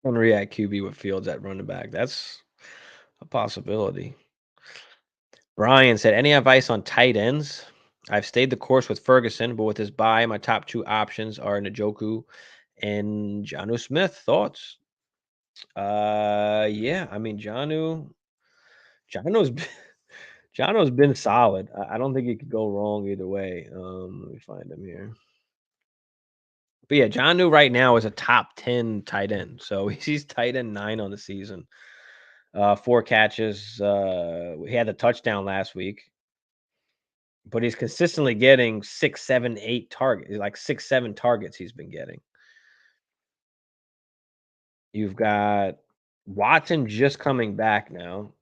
Henry at QB with Fields at running back, that's a possibility. Brian said, "Any advice on tight ends? I've stayed the course with Ferguson, but with his bye, my top 2 options are Njoku and Jonnu Smith. Thoughts?" Yeah, I mean, Jonnu's b Jonnu's been solid. I don't think he could go wrong either way. Let me find him here. But yeah, Jonnu right now is a top 10 tight end. So he's tight end 9 on the season. 4 catches. He had a touchdown last week, but he's consistently getting 6, 7, 8 targets, like 6, 7 targets he's been getting. You've got Watson just coming back now.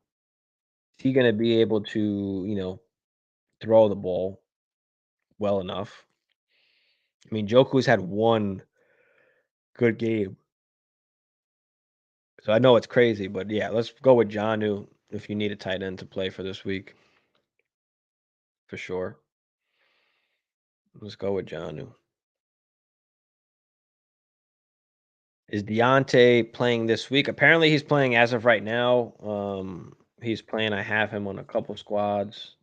Is he gonna be able to, throw the ball well enough? I mean, Joku's had 1 good game. So I know it's crazy, but yeah, let's go with Jonnu if you need a tight end to play for this week, for sure. Let's go with Jonnu. Is Deontay playing this week? Apparently, he's playing as of right now. He's playing. I have him on a couple squads,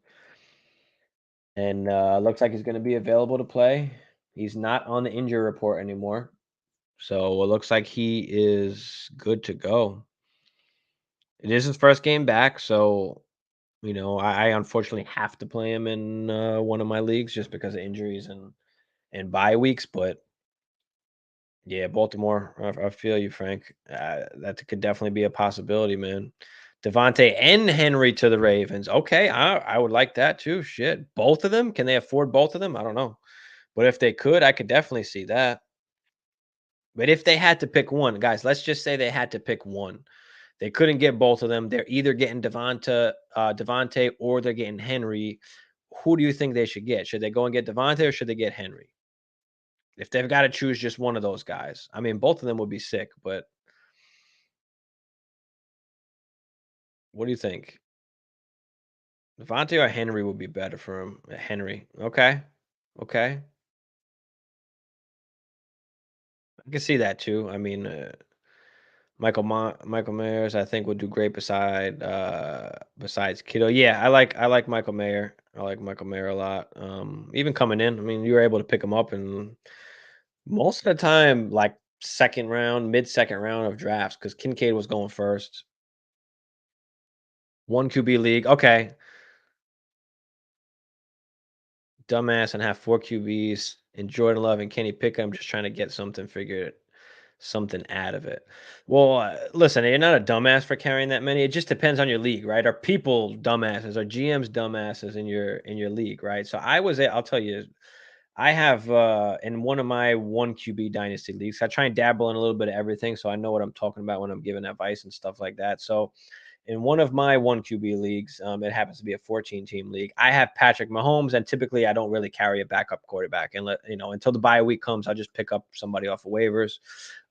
and looks like he's going to be available to play. He's not on the injury report anymore, so it looks like he is good to go. It is his first game back, so I unfortunately have to play him in one of my leagues just because of injuries and bye weeks. But yeah, Baltimore, I feel you, Frank. That could definitely be a possibility, man. Davante and Henry to the Ravens. Okay, I would like that too. Shit, both of them. Can they afford both of them? I don't know, but if they could, I could definitely see that. But if they had to pick one, guys, let's just say they had to pick one. They couldn't get both of them. They're either getting Davante, or they're getting Henry. Who do you think they should get? Should they go and get Davante or should they get Henry? If they've got to choose just one of those guys. I mean, both of them would be sick, but what do you think? Davante or Henry would be better for him? Henry. Okay. Okay. I can see that too. I mean, Michael Mayers, I think would do great besides Kittle. Yeah, I like Michael Mayer. I like Michael Mayer a lot. Even coming in, I mean, you were able to pick him up, and most of the time, like second round, mid second round of drafts, because Kincaid was going first. One QB league. Okay, dumbass, and have 4 QBs and Jordan Love and Kenny Pickett. I'm just trying to get something figured. something out of it. Well, listen, you're not a dumbass for carrying that many. It just depends on your league, right? Are people dumbasses? Are GMs dumbasses in your league, right? So I'll tell you, I have in one of my one QB dynasty leagues, I try and dabble in a little bit of everything, so I know what I'm talking about when I'm giving advice and stuff like that. So in one of my one QB leagues, it happens to be a 14 team league. I have Patrick Mahomes, and typically I don't really carry a backup quarterback, and until the bye week comes, I'll just pick up somebody off of waivers.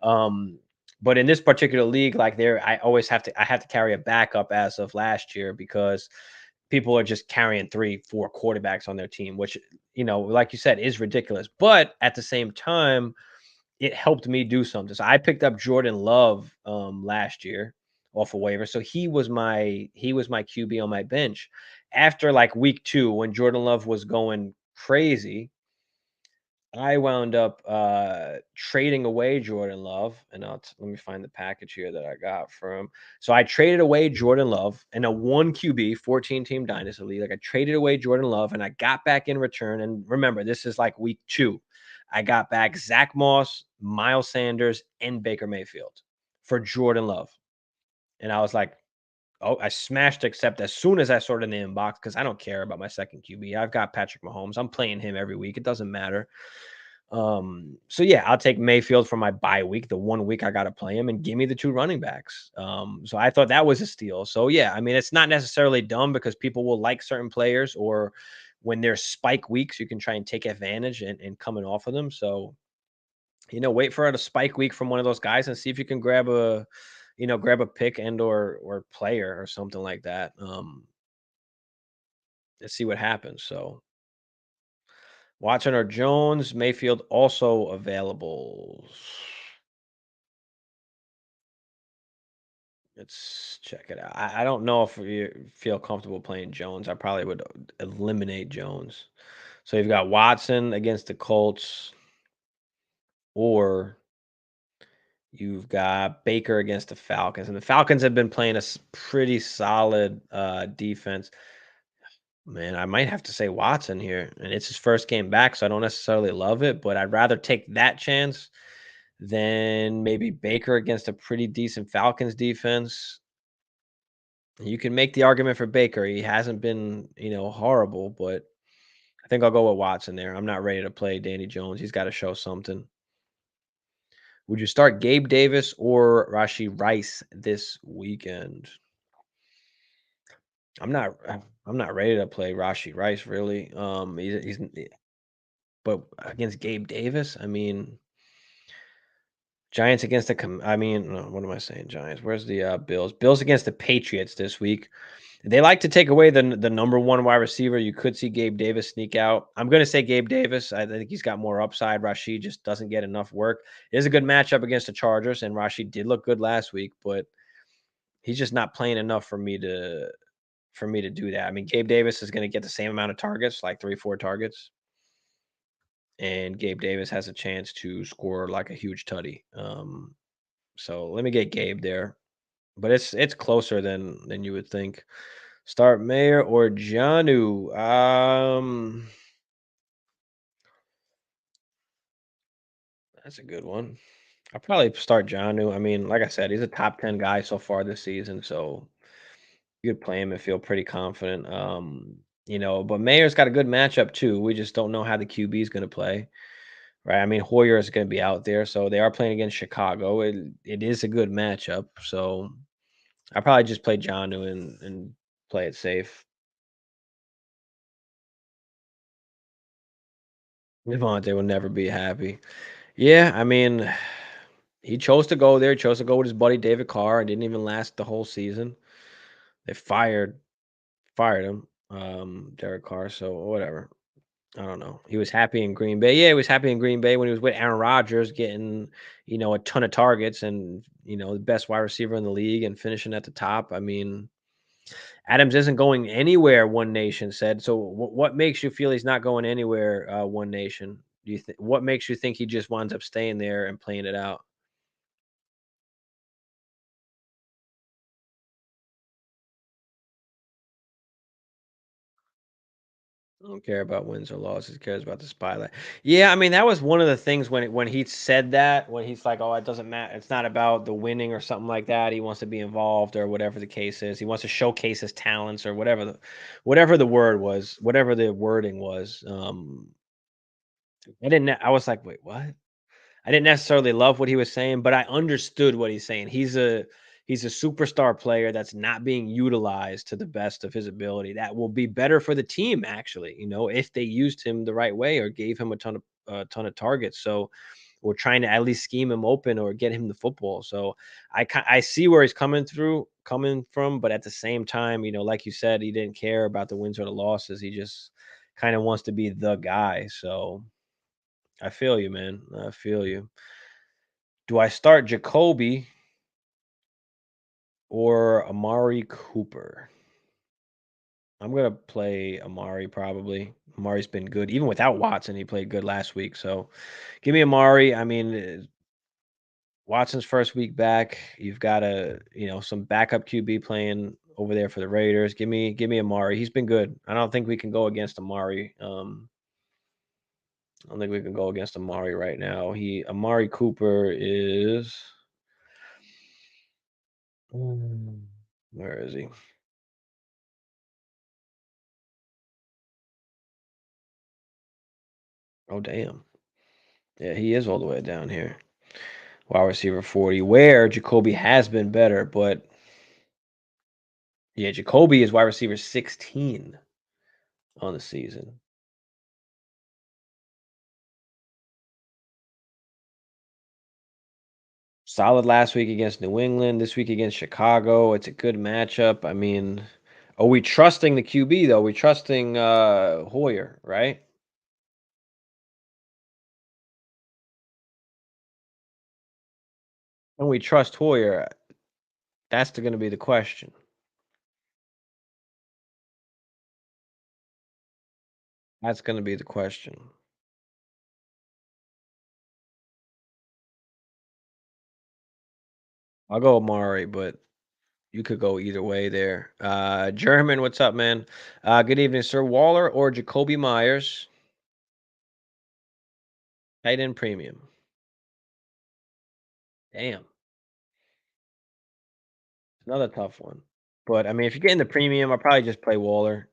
Um, but in this particular league, like there, I have to carry a backup as of last year because people are just carrying 3, 4 quarterbacks on their team, which like you said, is ridiculous. But at the same time, it helped me do something. So I picked up Jordan Love last year off a waiver. So he was my QB on my bench. After like week 2, when Jordan Love was going crazy, I wound up trading away Jordan Love, and let me find the package here that I got from. So I traded away Jordan Love in a one QB 14 team dynasty league. Like I traded away Jordan Love, and I got back in return. And remember, this is like week 2. I got back Zach Moss, Miles Sanders, and Baker Mayfield for Jordan Love, and I was like, oh, I smashed accept as soon as I saw it in the inbox because I don't care about my second QB. I've got Patrick Mahomes. I'm playing him every week. It doesn't matter. So yeah, I'll take Mayfield for my bye week, the 1 week I gotta play him, and give me the 2 running backs. So I thought that was a steal. So yeah, I mean, it's not necessarily dumb because people will like certain players, or when there's spike weeks, you can try and take advantage and coming off of them. So, wait for a spike week from one of those guys and see if you can grab a pick and or player or something like that. And see what happens. So Watson or Jones, Mayfield also available. Let's check it out. I don't know if you feel comfortable playing Jones. I probably would eliminate Jones. So you've got Watson against the Colts, or you've got Baker against the Falcons. And the Falcons have been playing a pretty solid defense. Man, I might have to say Watson here. And it's his first game back, so I don't necessarily love it, but I'd rather take that chance than maybe Baker against a pretty decent Falcons defense. You can make the argument for Baker. He hasn't been, horrible, but I think I'll go with Watson there. I'm not ready to play Danny Jones. He's got to show something. Would you start Gabe Davis or Rashi Rice this weekend? I'm not. I'm not ready to play Rashi Rice really. But against Gabe Davis, I mean, Giants against I mean, no, what am I saying? Giants. Where's the Bills? Bills against the Patriots this week. They like to take away the number one wide receiver. You could see Gabe Davis sneak out. I'm going to say Gabe Davis. I think he's got more upside. Rashid just doesn't get enough work. It is a good matchup against the Chargers, and Rashid did look good last week, but he's just not playing enough for me to do that. I mean, Gabe Davis is going to get the same amount of targets, like 3, 4 targets, and Gabe Davis has a chance to score like a huge tutty. So let me get Gabe there, but it's closer than you would think. Start Mayor or Janu? That's a good one. I'll probably start Janu. I mean, like I said, he's a top 10 guy so far this season, so you could play him and feel pretty confident. But Mayor's got a good matchup too. We just don't know how the QB is going to play, right? I mean, Hoyer is going to be out there, so they are playing against Chicago. It is a good matchup, so I probably just play Janu and play it safe. Davante will never be happy. Yeah, I mean, he chose to go there. He chose to go with his buddy David Carr. It didn't even last the whole season. They fired him, Derek Carr. So whatever. I don't know. He was happy in Green Bay. Yeah, he was happy in Green Bay when he was with Aaron Rodgers, getting a ton of targets and the best wide receiver in the league and finishing at the top. I mean, Adams isn't going anywhere. One Nation said. So what makes you feel he's not going anywhere? One Nation. Do you think what makes you think he just winds up staying there and playing it out? I don't care about wins or losses. He cares about the spotlight. Yeah, I mean that was one of the things when he said that when he's like, "Oh, it doesn't matter. It's not about the winning or something like that. He wants to be involved or whatever the case is. He wants to showcase his talents or whatever the word was, whatever the wording was." I was like, "Wait, what?" I didn't necessarily love what he was saying, but I understood what he's saying. He's a superstar player that's not being utilized to the best of his ability. That will be better for the team, actually, if they used him the right way or gave him a ton of targets. So we're trying to at least scheme him open or get him the football. So I see where he's coming from, but at the same time, like you said, he didn't care about the wins or the losses. He just kind of wants to be the guy. So I feel you, man. I feel you. Do I start Jacoby or Amari Cooper? I'm gonna play Amari probably. Amari's been good. Even without Watson, he played good last week. So give me Amari. I mean, Watson's first week back. You've got some backup QB playing over there for the Raiders. Give me Amari. He's been good. I don't think we can go against Amari. I don't think we can go against Amari right now. Amari Cooper is where is he? Oh damn. Yeah, he is all the way down here. Wide receiver 40, where Jacoby has been better, but yeah, Jacoby is wide receiver 16 on the season. Solid last week against New England, this week against Chicago. It's a good matchup. I mean, are we trusting the QB though? We trusting Hoyer, right? And we trust Hoyer. That's going to be the question. That's going to be the question. I'll go Amari, but you could go either way there. German, what's up, man? Good evening, Sir Waller or Jacoby Myers. Tight end premium. Damn, another tough one. But I mean, if you're getting the premium, I'll probably just play Waller.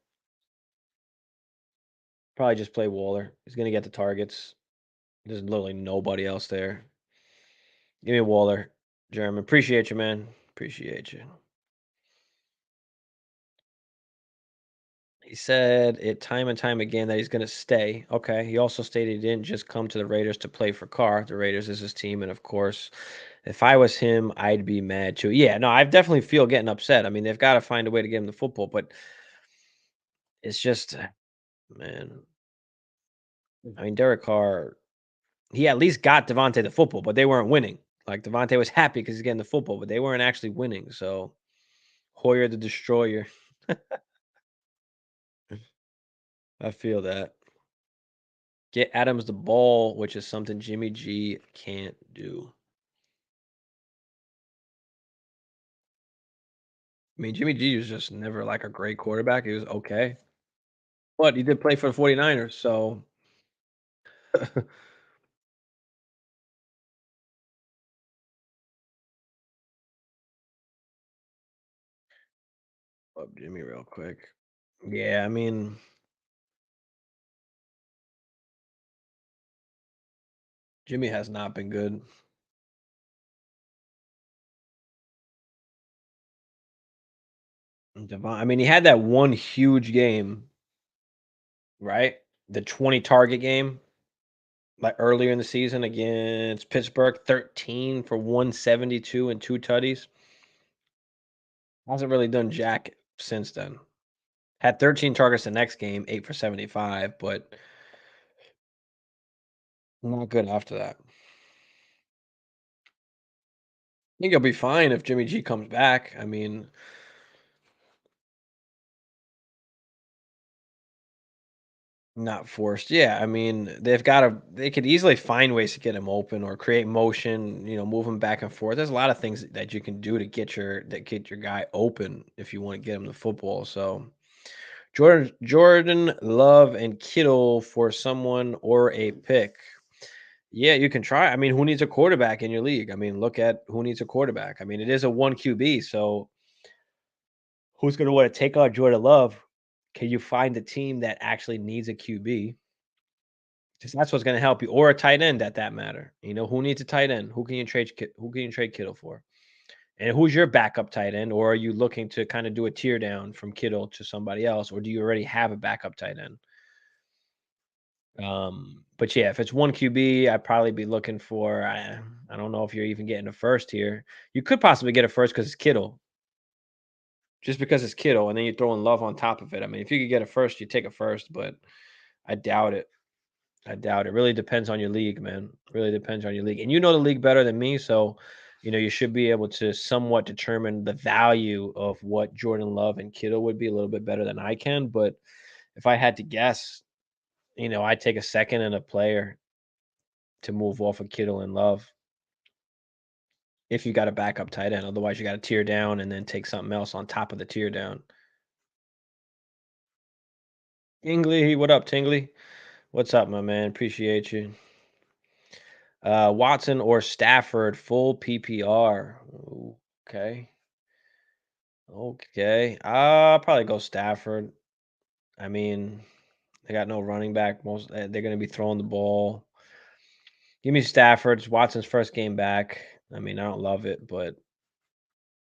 Probably just play Waller. He's gonna get the targets. There's literally nobody else there. Give me Waller, German. Appreciate you, man. Appreciate you. He said it time and time again that he's going to stay. Okay. He also stated he didn't just come to the Raiders to play for Carr. The Raiders is his team, and of course, if I was him, I'd be mad too. Yeah, no, I definitely feel getting upset. I mean, they've got to find a way to get him the football, but it's just, man. I mean, Derek Carr, he at least got Davante the football, but they weren't winning. Like Davante was happy because he's getting the football, but they weren't actually winning. So Hoyer the destroyer. I feel that. Get Adams the ball, which is something Jimmy G can't do. I mean, Jimmy G was just never like a great quarterback. He was okay. But he did play for the 49ers, so up Jimmy real quick. Yeah, I mean, Jimmy has not been good. I mean, he had that one huge game, right? The 20 target game, like earlier in the season against Pittsburgh, 13 for 172 and two tutties. Hasn't really done jack since then. Had 13 targets the next game, 8 for 75, but not good after that. I think he'll be fine if Jimmy G comes back. I mean, not forced. Yeah, I mean, they could easily find ways to get him open or create motion, move him back and forth. There's a lot of things that you can do to get your guy open if you want to get him the football. So Jordan Love and Kittle for someone or a pick. Yeah, you can try. I mean, who needs a quarterback in your league? I mean, look at who needs a quarterback. I mean, it is a one QB, so who's going to want to take on Jordan Love? Can you find a team that actually needs a QB? Because that's what's going to help you, or a tight end at that matter. You know, who needs a tight end? Who can you trade Kittle for? And who's your backup tight end? Or are you looking to kind of do a tear down from Kittle to somebody else, or do you already have a backup tight end? But yeah, if it's one QB, I'd probably be looking for. I don't know if you're even getting a first here. You could possibly get a first because it's Kittle, just because it's Kittle, and then you're throwing Love on top of it. I mean, if you could get a first, you take a first, but I doubt it. I doubt it. Really depends on your league, man. Really depends on your league. And you know the league better than me, so you should be able to somewhat determine the value of what Jordan Love and Kittle would be a little bit better than I can. But if I had to guess, I'd take a second and a player to move off of Kittle and Love if you got a backup tight end. Otherwise, you got to tear down and then take something else on top of the tear down. Tingley, what up, Tingley? What's up, my man? Appreciate you. Watson or Stafford, full PPR. Okay. Okay. I'll probably go Stafford. I mean, they got no running back. They're going to be throwing the ball. Give me Stafford. It's Watson's first game back. I mean, I don't love it, but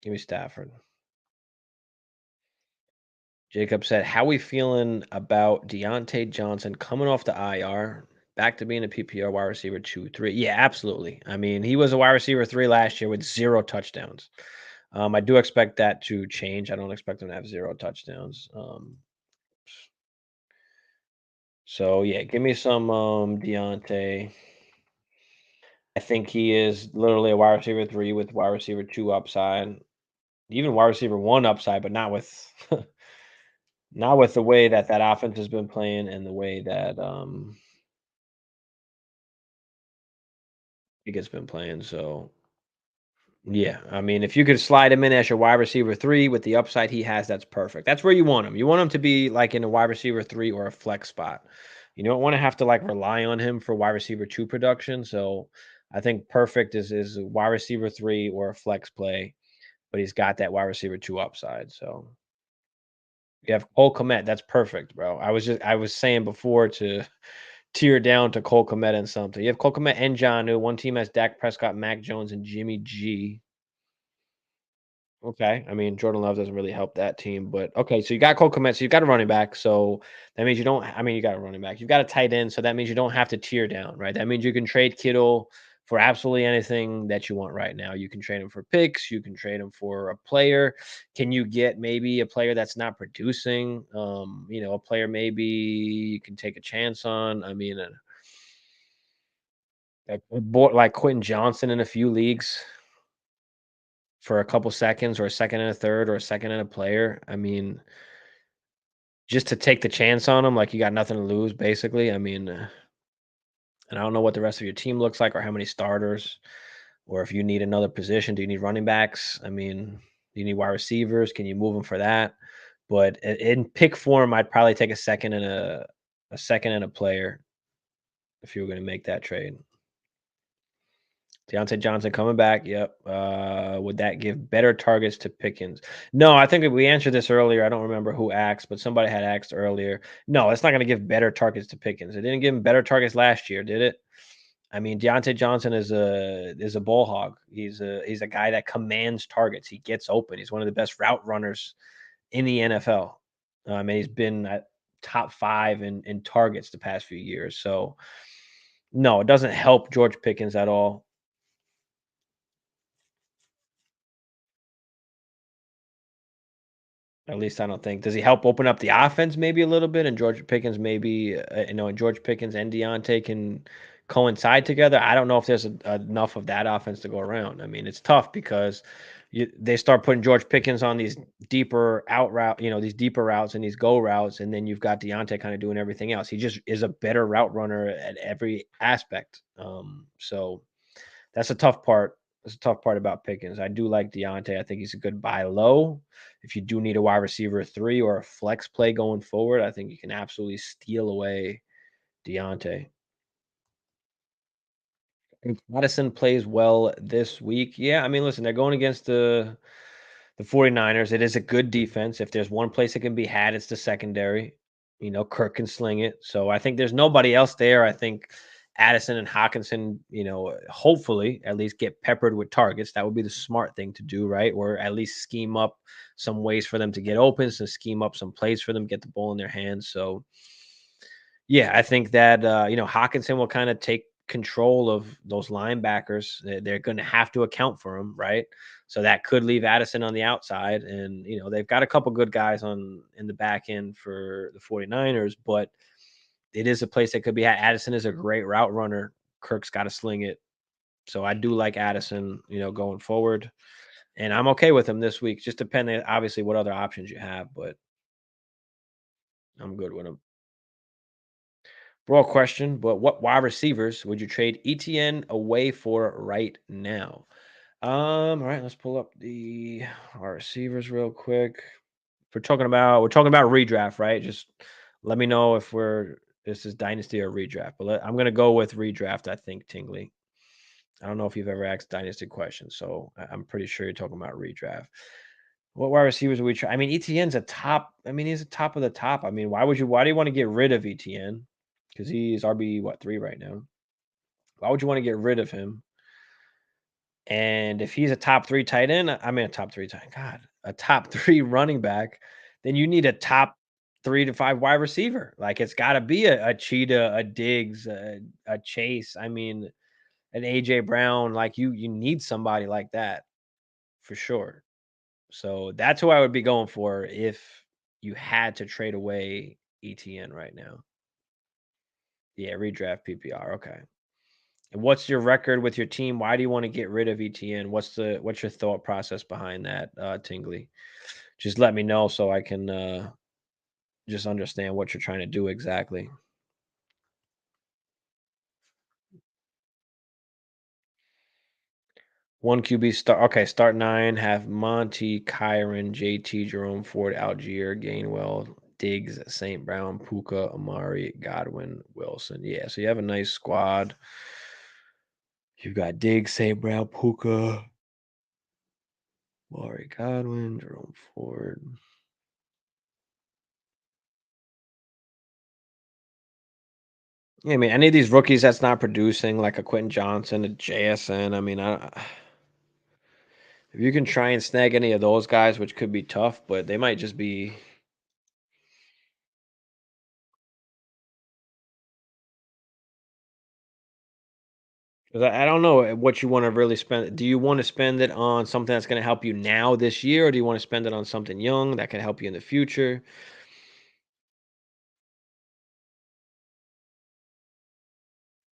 give me Stafford. Jacob said, "How we feeling about Deontay Johnson coming off the IR, back to being a PPR wide receiver 2, 3?" Yeah, absolutely. I mean, he was a wide receiver 3 last year with 0 touchdowns. I do expect that to change. I don't expect him to have 0 touchdowns. So yeah, give me some Deontay. I think he is literally a wide receiver 3 with wide receiver 2 upside, even wide receiver 1 upside, but not with not with the way that offense has been playing and the way that he has been playing. So yeah, I mean, if you could slide him in as your wide receiver 3 with the upside he has, that's perfect. That's where you want him. You want him to be like in a wide receiver 3 or a flex spot. You don't want to have to like rely on him for wide receiver 2 production. So I think perfect is a wide receiver 3 or a flex play, but he's got that wide receiver 2 upside. So you have Cole Kmet. That's perfect, bro. I was saying before to tear down to Cole Kmet and something. You have Cole Kmet and Jonnu. One team has Dak Prescott, Mac Jones, and Jimmy G. Okay. I mean, Jordan Love doesn't really help that team, but okay. So you got Cole Kmet, so you've got a running back. So that means you don't. I mean, you got a running back. You've got a tight end, so that means you don't have to tear down, right? That means you can trade Kittle for absolutely anything that you want right now. You can trade him for picks. You can trade him for a player. Can you get maybe a player that's not producing? A player maybe you can take a chance on. I mean, like Quentin Johnson in a few leagues for a couple seconds or a second and a third or a second and a player. I mean, just to take the chance on him, like you got nothing to lose, basically. I mean, and I don't know what the rest of your team looks like or how many starters, or if you need another position. Do you need running backs? I mean, do you need wide receivers? Can you move them for that? But in pick form, I'd probably take a second and a player if you were going to make that trade. Deontay Johnson coming back. Yep. Would that give better targets to Pickens? No, I think we answered this earlier. I don't remember who asked, but somebody had asked earlier. No, it's not going to give better targets to Pickens. It didn't give him better targets last year, did it? I mean, Deontay Johnson is a ball hog. He's a guy that commands targets. He gets open. He's one of the best route runners in the NFL. And he's been at top 5 in targets the past few years. So no, it doesn't help George Pickens at all. At least I don't think. Does he help open up the offense maybe a little bit? And George Pickens maybe, and George Pickens and Deontay can coincide together. I don't know if there's enough of that offense to go around. I mean, it's tough because they start putting George Pickens on these deeper out route, these deeper routes and these go routes, and then you've got Deontay kind of doing everything else. He just is a better route runner at every aspect. So that's a tough part. That's a tough part about Pickens. I do like Deontay. I think he's a good buy low. if you do need a wide receiver 3 or a flex play going forward, I think you can absolutely steal away Deontay. If Madison plays well this week, yeah, I mean, listen, they're going against the 49ers. It is a good defense. If there's one place it can be had, it's the secondary. Kirk can sling it. So I think there's nobody else there. I think Addison and Hawkinson, hopefully at least get peppered with targets. That would be the smart thing to do, right? Or at least scheme up some ways for them to get open, so scheme up some plays for them, get the ball in their hands. So yeah, I think that Hawkinson will kind of take control of those linebackers. They're going to have to account for him, right? So that could leave Addison on the outside, and they've got a couple good guys on in the back end for the 49ers, but it is a place that could be. Addison is a great route runner. Kirk's got to sling it, so I do like Addison, going forward, and I'm okay with him this week. Just depending, obviously, what other options you have, but I'm good with him. Broad question, but what wide receivers would you trade ETN away for right now? All right, let's pull up the our receivers real quick. We're talking about redraft, right? Just let me know if this is dynasty or redraft. But I'm gonna go with redraft. I think Tingley. I don't know if you've ever asked dynasty questions, so I'm pretty sure you're talking about redraft. What wide receivers would we try? I mean, ETN's a top. I mean, he's a top of the top. I mean, why do you want to get rid of ETN? Because he's RB what 3 right now. Why would you want to get rid of him? And if he's a top 3 tight end, I mean a top 3 tight God, a top 3 running back, then you need a top 3 to 5 wide receiver. Like it's got to be a Cheetah, a Diggs, a Chase. I mean, an AJ Brown. Like you need somebody like that for sure. So that's who I would be going for if you had to trade away ETN right now. Yeah, redraft PPR. Okay. And what's your record with your team? Why do you want to get rid of ETN? What's your thought process behind that, Tingley? Just let me know so I can just understand what you're trying to do exactly. One QB start. Okay, start 9. Have Monty, Kyron, JT, Jerome Ford, Algier, Gainwell, Diggs, St. Brown, Puka, Amari, Godwin, Wilson. Yeah, so you have a nice squad. You've got Diggs, St. Brown, Puka, Amari, Godwin, Jerome Ford. Yeah, I mean, any of these rookies that's not producing, like a Quentin Johnson, a JSN. I mean, if you can try and snag any of those guys, which could be tough, but they might just be. 'Cause I don't know what you want to really spend. Do you want to spend it on something that's going to help you now this year, or do you want to spend it on something young that can help you in the future?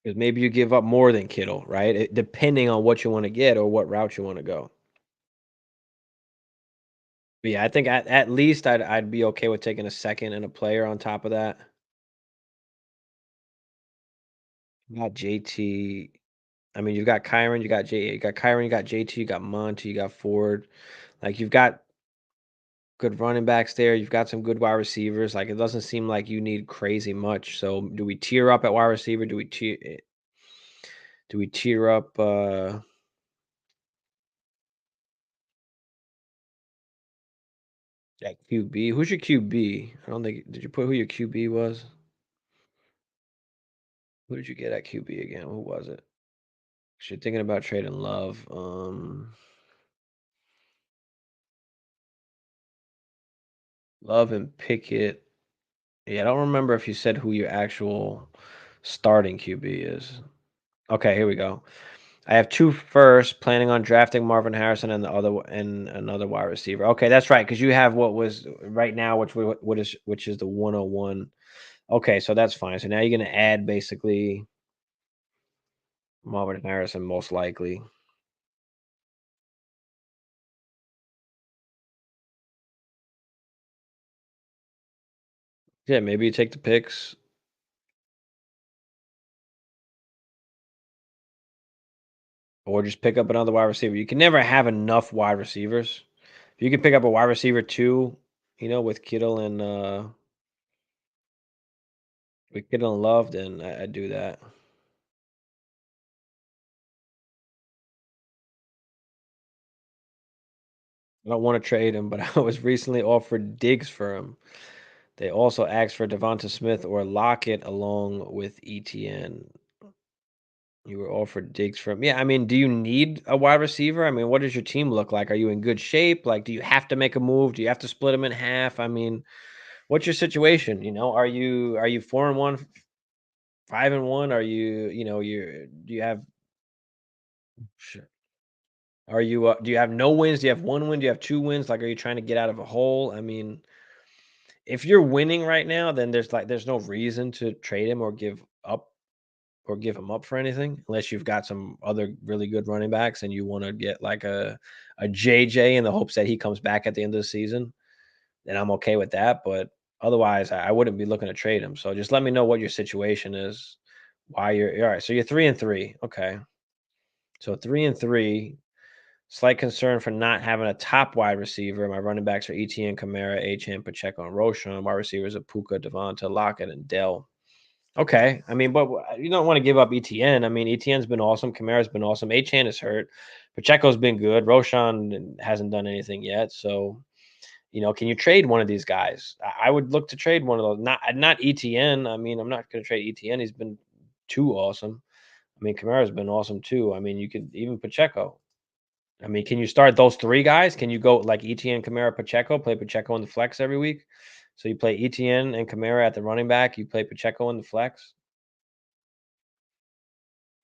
Because maybe you give up more than Kittle, right? Depending on what you want to get or what route you want to go. But yeah, I think at least I'd be okay with taking a second and a player on top of that. Not JT. I mean, you've got Kyron, you got Kyron, you got JT, you got Monty, you got Ford. Like you've got good running backs there. You've got some good wide receivers. Like it doesn't seem like you need crazy much. So do we tier up at wide receiver? Do we tier up at QB? Who's your QB? I don't think did you put who your QB was? Who did you get at QB again? Who was it? 'Cause you're thinking about trading Love. Love and Pickett. Yeah, I don't remember if you said who your actual starting QB is. Okay, here we go. I have 2 firsts, planning on drafting Marvin Harrison and and another wide receiver. Okay, that's right, because you have what was right now, which is the 101. Okay, so that's fine. So now you're gonna add basically Marvin Harrison most likely. Yeah, maybe you take the picks or just pick up another wide receiver. You can never have enough wide receivers If you could pick up a wide receiver too, with Kittle and Love, then I'd do that. I don't want to trade him, but I was recently offered Diggs for him. They also asked for Devonta Smith or Lockett along with ETN. You were offered Diggs from yeah, I mean, do you need a wide receiver? I mean, what does your team look like? Are you in good shape? Like, do you have to make a move? Do you have to split them in half? I mean, what's your situation? Are you 4-1, 5-1? Are you you know you do you have sure. Are you do you have no wins? Do you have one win? Do you have two wins? Like, are you trying to get out of a hole? I mean, if you're winning right now, then there's no reason to trade him or give him up for anything, unless you've got some other really good running backs and you want to get like a JJ in the hopes that he comes back at the end of the season, then I'm okay with that. But otherwise, I wouldn't be looking to trade him. So just let me know what your situation is. Why you're all right. So you're 3-3. Okay. So 3-3. Slight concern for not having a top wide receiver. My running backs are ETN, Kamara, Achan, Pacheco, and Roshan. Wide receivers are Puka, Devonta, Lockett, and Dell. Okay. I mean, but you don't want to give up ETN. I mean, ETN's been awesome. Kamara's been awesome. Achan is hurt. Pacheco's been good. Roshan hasn't done anything yet. So, can you trade one of these guys? I would look to trade one of those. Not ETN. I mean, I'm not going to trade ETN. He's been too awesome. I mean, Kamara's been awesome too. I mean, you could even Pacheco. I mean, can you start those three guys? Can you go like ETN, Kamara, Pacheco, play Pacheco in the flex every week? So you play ETN and Kamara at the running back. You play Pacheco in the flex.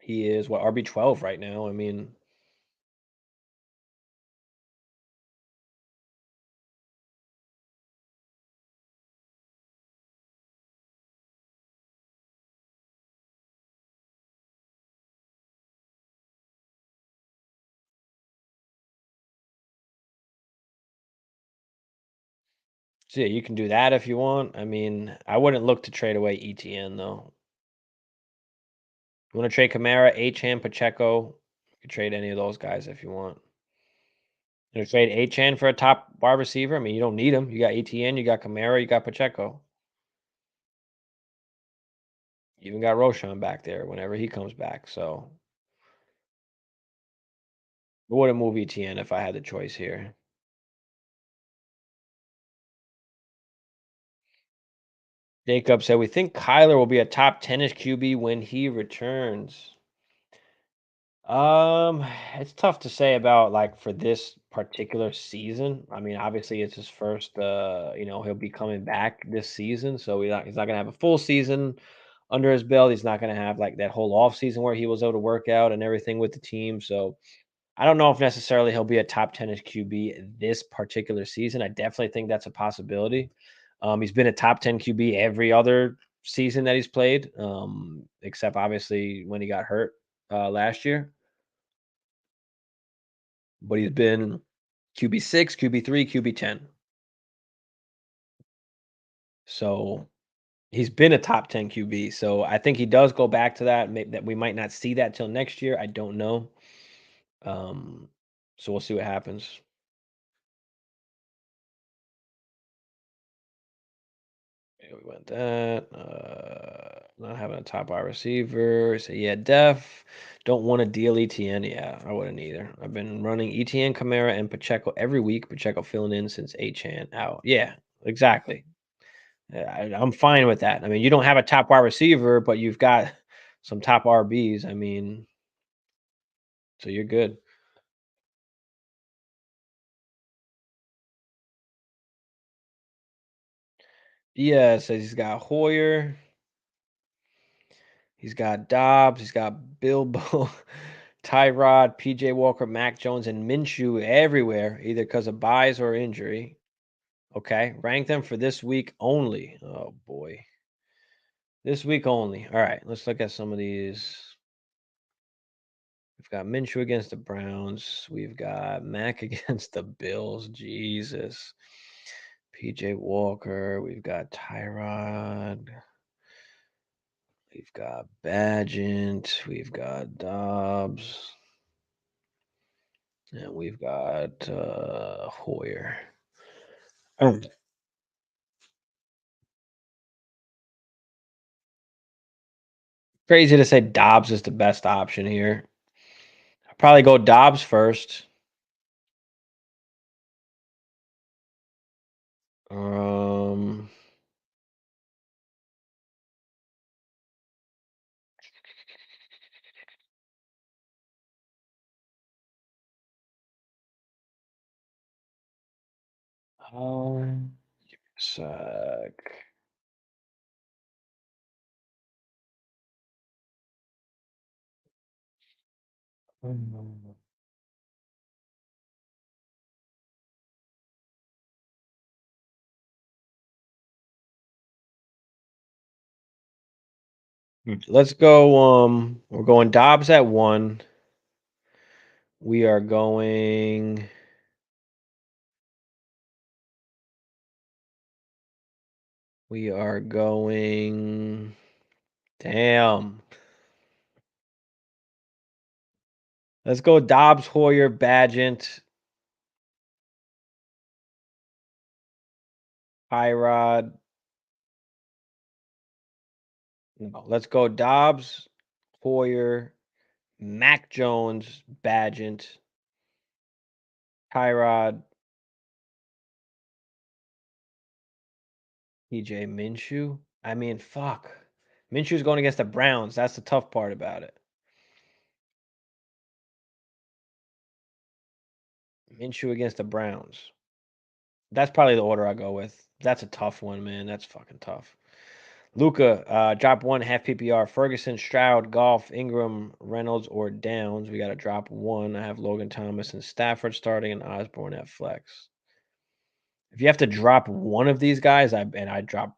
He is what RB 12 right now. I mean, so yeah, you can do that if you want. I mean, I wouldn't look to trade away ETN though. You want to trade Kamara, Achan, Pacheco? You can trade any of those guys if you want. You know, trade Achan for a top wide receiver. I mean, you don't need him. You got ETN, you got Kamara, you got Pacheco. You even got Roshan back there whenever he comes back. So I wouldn't move ETN if I had the choice here. Jacob said, "We think Kyler will be a top 10ish QB when he returns." Um, it's tough to say about like for this particular season. I mean, obviously it's his first he'll be coming back this season, so he's not gonna have a full season under his belt. He's not gonna have like that whole off season where he was able to work out and everything with the team. So I don't know if necessarily he'll be a top 10ish QB this particular season. I definitely think that's a possibility. He's been a top 10 QB every other season that he's played, except obviously when he got hurt last year. But he's been QB6, QB3, QB10. So he's been a top 10 QB. So I think he does go back to that. Maybe that we might not see that till next year. I don't know. Um, so we'll see what happens. Yeah, we went that. Not having a top wide receiver. So yeah, Def. Don't want to deal ETN. Yeah, I wouldn't either. I've been running ETN, Kamara, and Pacheco every week. Pacheco filling in since Achan out. Yeah, exactly. Yeah, I'm fine with that. I mean, you don't have a top wide receiver, but you've got some top RBs. I mean, so you're good. Yeah, it says he's got Hoyer, he's got Dobbs, he's got Bilbo, Tyrod, PJ Walker, Mac Jones, and Minshew everywhere, either because of buys or injury. Okay, rank them for this week only. Oh boy, this week only. All right, let's look at some of these. We've got Minshew against the Browns. We've got Mac against the Bills. Jesus. PJ Walker. We've got Tyrod. We've got Badgett. We've got Dobbs. And we've got Hoyer. Crazy to say Dobbs is the best option here. I'd probably go Dobbs first. Um, give me a sec. Let's go. We're going Dobbs at 1. We are going. We are going. Damn. Let's go Dobbs, Hoyer, Badgent, Hyrod. No, let's go Dobbs, Hoyer, Mac Jones, Badgent, Tyrod, TJ Minshew. I mean, fuck. Minshew's going against the Browns. That's the tough part about it. Minshew against the Browns. That's probably the order I go with. That's a tough one, man. That's fucking tough. Luca, drop 1 half PPR. Ferguson, Stroud, Golf, Ingram, Reynolds, or Downs. We got to drop 1. I have Logan Thomas and Stafford starting and Osborne at flex. If you have to drop one of these guys, I drop.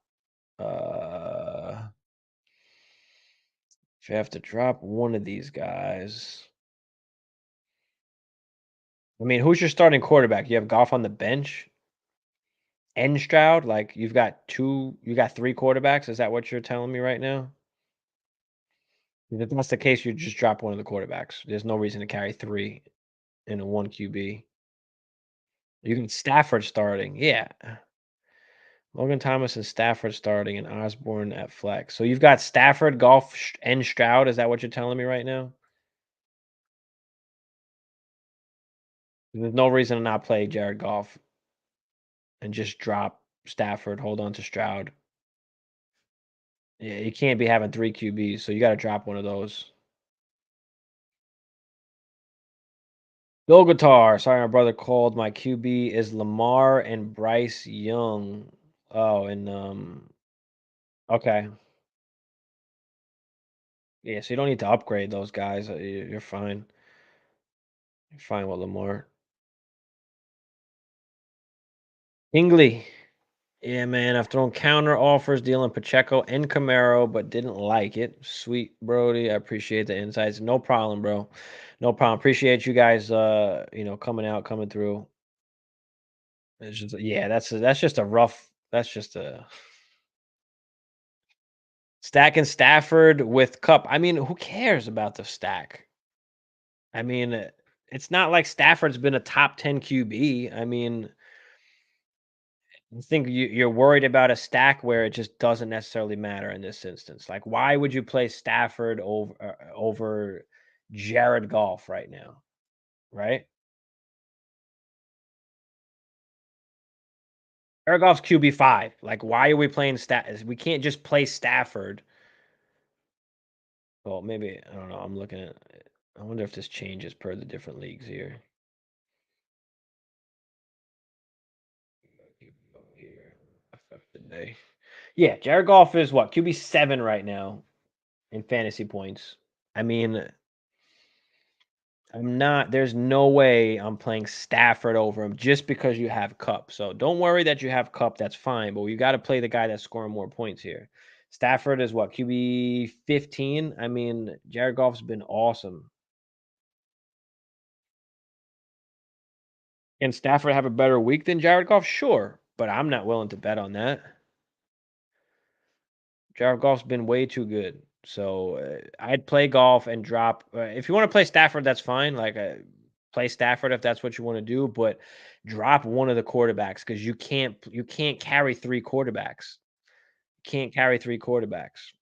Uh, if you have to drop one of these guys, I mean, who's your starting quarterback? You have Golf on the bench and Stroud. Like you've got 3 quarterbacks. Is that what you're telling me right now? If that's the case, you just drop one of the quarterbacks. There's no reason to carry 3 in a 1 QB. You can Stafford starting. Yeah. Logan Thomas and Stafford starting and Osborne at flex. So you've got Stafford, Golf, and Stroud. Is that what you're telling me right now? There's no reason to not play Jared Goff and just drop Stafford, hold on to Stroud. Yeah, you can't be having 3 QBs, so you got to drop one of those. Bill Guitar. Sorry, my brother called. My QB is Lamar and Bryce Young. Oh, and okay. Yeah, so you don't need to upgrade those guys. You're fine. You're fine with Lamar. Ingley. Yeah, man. I've thrown counter offers dealing Pacheco and Camaro, but didn't like it. Sweet Brody. I appreciate the insights. No problem, bro. No problem. Appreciate you guys coming through. It's just yeah, that's just a rough that's just a stacking Stafford with Cup. I mean, who cares about the stack? I mean, it's not like Stafford's been a top 10 QB. I mean, I think you're worried about a stack where it just doesn't necessarily matter in this instance. Like, why would you play Stafford over Jared Goff right now? Right? Jared Goff's QB5. Like, why are we playing We can't just play Stafford. Well, maybe I don't know. I'm looking at. I wonder if this changes per the different leagues here. Here, effective day. Yeah, Jared Goff is what QB7 right now in fantasy points. I mean, I'm not. There's no way I'm playing Stafford over him just because you have Cup. So don't worry that you have Cup. That's fine, but you got to play the guy that's scoring more points here. Stafford is what QB 15. I mean, Jared Goff's been awesome. Can Stafford have a better week than Jared Goff? Sure, but I'm not willing to bet on that. Jared Goff's been way too good. So I'd play Golf and drop. If you want to play Stafford, that's fine. Like play Stafford if that's what you want to do, but drop one of the quarterbacks because you can't carry three quarterbacks. Can't carry three quarterbacks.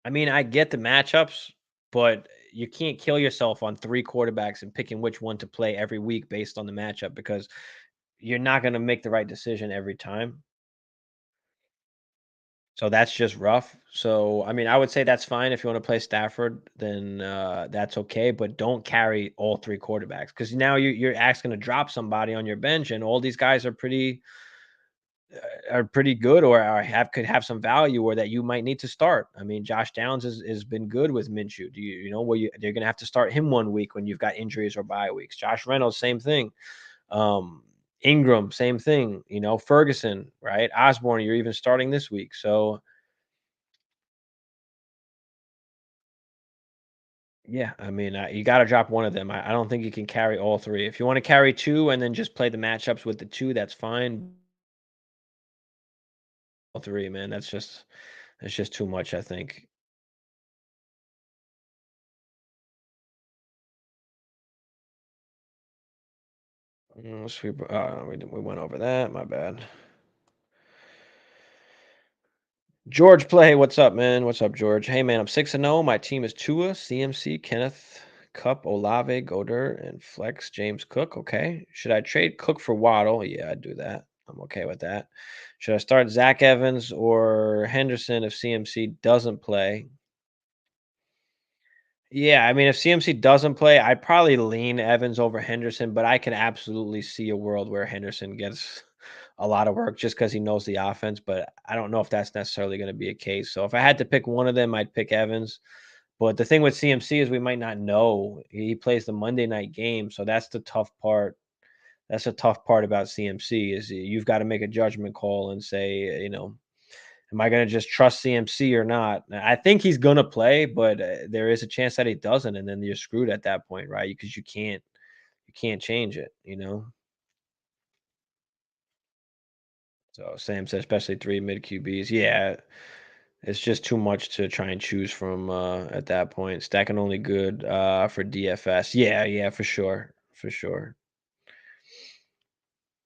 I mean, I get the matchups, but you can't kill yourself on three quarterbacks and picking which one to play every week based on the matchup because you're not going to make the right decision every time. So that's just rough. So, I mean, I would say that's fine if you want to play Stafford, then that's okay, but don't carry all three quarterbacks because now you're asking to drop somebody on your bench, and all these guys are pretty good or could have some value or that you might need to start. I mean, Josh Downs has been good with Minshew. Do you know where they're going to have to start him one week when you've got injuries or bye weeks? Josh Reynolds, same thing. Um, Ingram, same thing. Ferguson, right? Osborne, you're even starting this week. So yeah, I mean, you got to drop one of them. I don't think you can carry all three. If you want to carry two and then just play the matchups with the two, that's fine. All three, man, that's just too much. I think. We went over that. My bad. George Play, what's up, man? What's up, George? Hey, man, I'm 6-0. My team is Tua, CMC, Kenneth, Cup, Olave, Goder, and Flex, James Cook. Okay. Should I trade Cook for Waddle? Yeah, I'd do that. I'm okay with that. Should I start Zach Evans or Henderson if CMC doesn't play? Yeah, I mean, if CMC doesn't play, I'd probably lean Evans over Henderson, but I can absolutely see a world where Henderson gets a lot of work just because he knows the offense. But I don't know if that's necessarily going to be a case. So if I had to pick one of them, I'd pick Evans. But the thing with CMC is we might not know. He plays the Monday night game, so that's the tough part. That's the tough part about CMC is you've got to make a judgment call and say, am I going to just trust CMC or not? I think he's going to play, but there is a chance that he doesn't, and then you're screwed at that point, right? Because you can't change it. So Sam said, especially three mid QBs. Yeah, it's just too much to try and choose from at that point. Stacking only good for DFS. Yeah, yeah, for sure, for sure.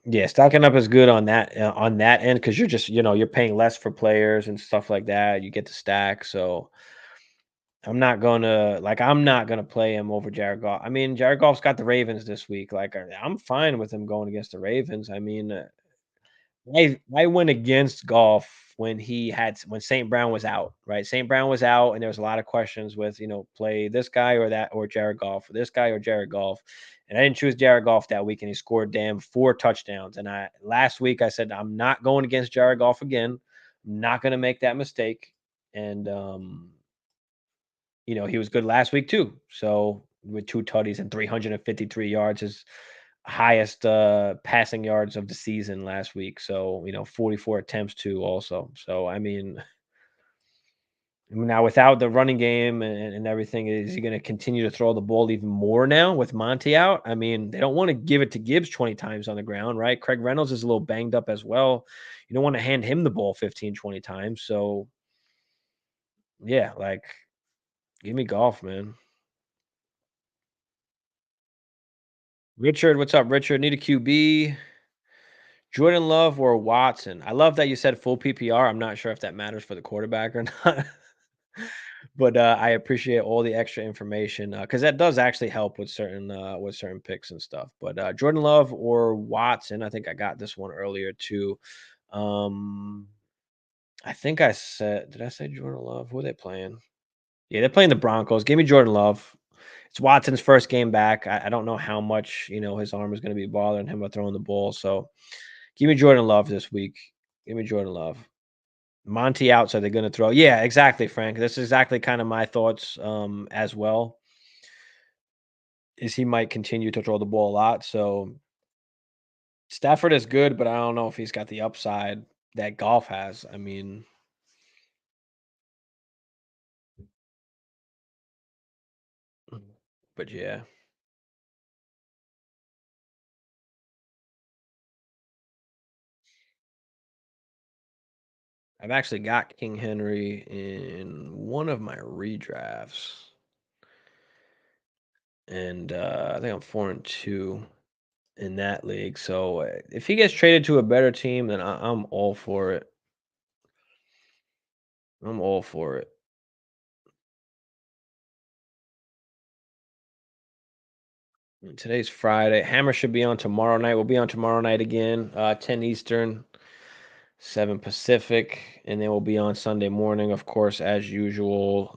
Yeah, stocking up is good on that end because you're just you're paying less for players and stuff like that. You get to stack, so I'm not gonna play him over Jared Goff. I mean, Jared Goff's got the Ravens this week. Like, I'm fine with him going against the Ravens. I mean, I went against Goff when St. Brown was out, right? St. Brown was out, and there was a lot of questions with play this guy or that or Jared Goff, or this guy or Jared Goff. And I didn't choose Jared Goff that week, and he scored damn 4 touchdowns. And I last week I said I'm not going against Jared Goff again. I'm not gonna make that mistake. And he was good last week too. So with 2 tutties and 353 yards, his highest passing yards of the season last week. So 44 attempts too, also. So now without the running game and everything, is he going to continue to throw the ball even more now with Monty out? I mean, they don't want to give it to Gibbs 20 times on the ground, right? Craig Reynolds is a little banged up as well. You don't want to hand him the ball 15, 20 times. So yeah, like give me golf, man. Richard, what's up, Richard? Need a QB. Jordan Love or Watson? I love that you said full PPR. I'm not sure if that matters for the quarterback or not, but I appreciate all the extra information because that does actually help with certain picks and stuff. But Jordan Love or Watson? I think I got this one earlier too. Um, I think I said, did I say Jordan Love? Who are they playing? Yeah, they're playing the Broncos. Give me Jordan Love. It's Watson's first game back. I don't know how much his arm is going to be bothering him with throwing the ball. So give me Jordan Love this week. Give me Jordan Love. Monty out, so they're going to throw. Yeah, exactly, Frank. That's exactly kind of my thoughts as well. Is he might continue to throw the ball a lot. So Stafford is good, but I don't know if he's got the upside that Golf has. I mean, but yeah, I've actually got King Henry in one of my redrafts. and I think I'm 4-2 in that league. So if he gets traded to a better team, then I'm all for it. I'm all for it. And today's Friday. Hammer should be on tomorrow night. We'll be on tomorrow night again, 10 Eastern, 7 Pacific, and then we'll be on Sunday morning, of course, as usual,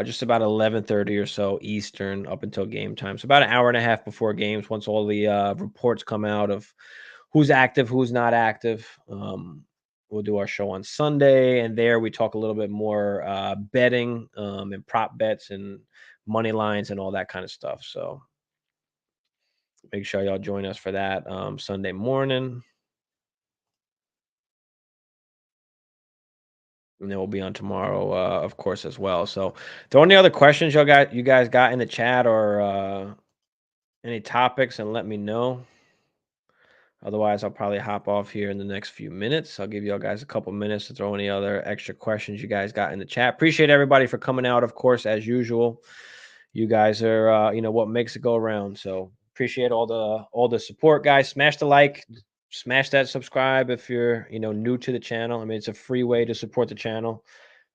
just about 11:30 or so Eastern up until game time. So about an hour and a half before games, once all the reports come out of who's active, who's not active. We'll do our show on Sunday, and there we talk a little bit more betting and prop bets and money lines and all that kind of stuff. So make sure y'all join us for that Sunday morning, and then we'll be on tomorrow, of course, as well. So, throw any other questions you guys got in the chat or any topics, and let me know. Otherwise, I'll probably hop off here in the next few minutes. I'll give y'all guys a couple minutes to throw any other extra questions you guys got in the chat. Appreciate everybody for coming out, of course, as usual. You guys are, what makes it go around. So appreciate all the support, guys. Smash the like, smash that subscribe if you're, new to the channel. I mean, it's a free way to support the channel.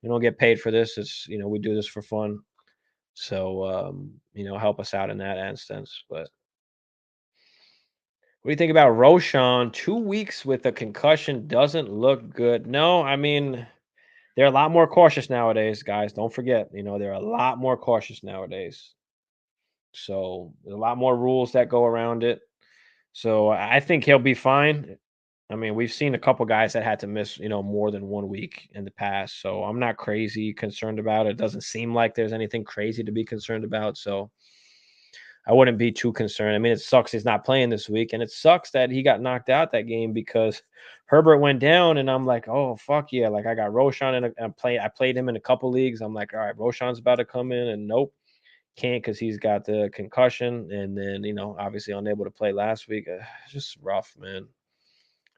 We don't get paid for this. It's, we do this for fun. So, help us out in that instance. But what do you think about Roshan? 2 weeks with a concussion doesn't look good. No, I mean, they're a lot more cautious nowadays, guys. Don't forget, they're a lot more cautious nowadays. So there's a lot more rules that go around it. So I think he'll be fine. I mean, we've seen a couple guys that had to miss, more than 1 week in the past. So I'm not crazy concerned about it. It doesn't seem like there's anything crazy to be concerned about. So I wouldn't be too concerned. I mean, it sucks he's not playing this week, and it sucks that he got knocked out that game because Herbert went down, and I'm like, oh fuck yeah! Like I got Roshan in I played him in a couple leagues. I'm like, all right, Roshan's about to come in, and nope, can't because he's got the concussion, and then obviously unable to play last week. It's just rough, man.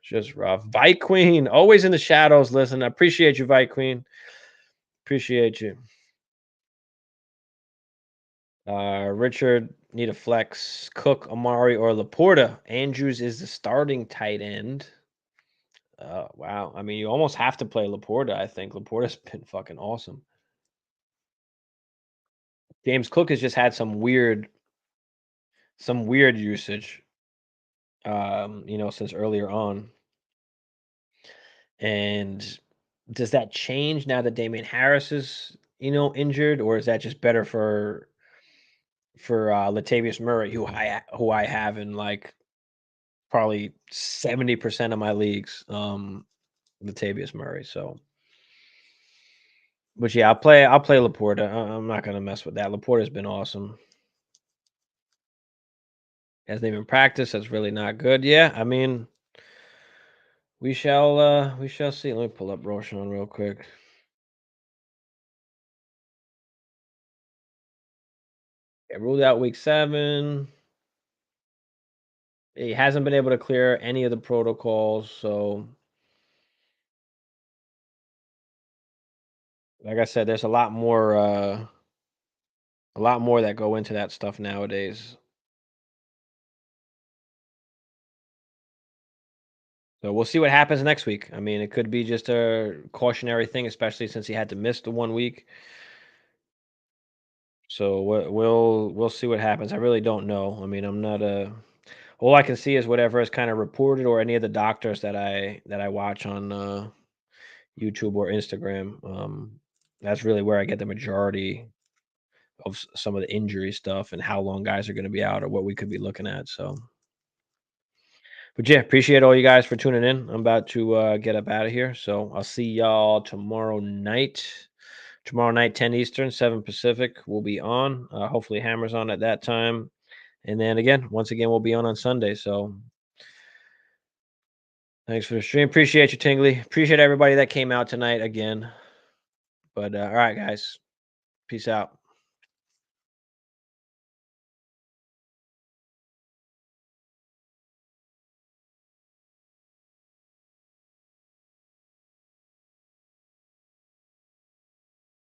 It's just rough. Vite Queen, always in the shadows. Listen, I appreciate you, Vite Queen. Appreciate you. Richard, need a flex. Cook, Amari, or Laporta. Andrews is the starting tight end. Wow. I mean, you almost have to play Laporta, I think. Laporta's been fucking awesome. James Cook has just had some weird usage, since earlier on. And does that change now that Damian Harris is, injured, or is that just better for Latavius Murray, who I have in like probably 70% of my leagues, Latavius Murray. So, but yeah, I'll play Laporta. I'm not gonna mess with that. Laporta's been awesome. Hasn't even practiced. That's really not good. Yeah, I mean, we shall see. Let me pull up Roshan real quick. Yeah, ruled out week 7. He hasn't been able to clear any of the protocols. So, like I said, there's a lot more that go into that stuff nowadays. So we'll see what happens next week. I mean, it could be just a cautionary thing, especially since he had to miss the 1 week. So we'll see what happens. I really don't know. I mean, I'm not a. All I can see is whatever is kind of reported, or any of the doctors that I watch on YouTube or Instagram. That's really where I get the majority of some of the injury stuff and how long guys are going to be out or what we could be looking at. So, but yeah, appreciate all you guys for tuning in. I'm about to get up out of here, so I'll see y'all tomorrow night. Tomorrow night, 10 Eastern, 7 Pacific. We'll be on. Hopefully, Hammer's on at that time. And then again, once again, we'll be on Sunday. So thanks for the stream. Appreciate you, Tingley. Appreciate everybody that came out tonight again. But all right, guys. Peace out.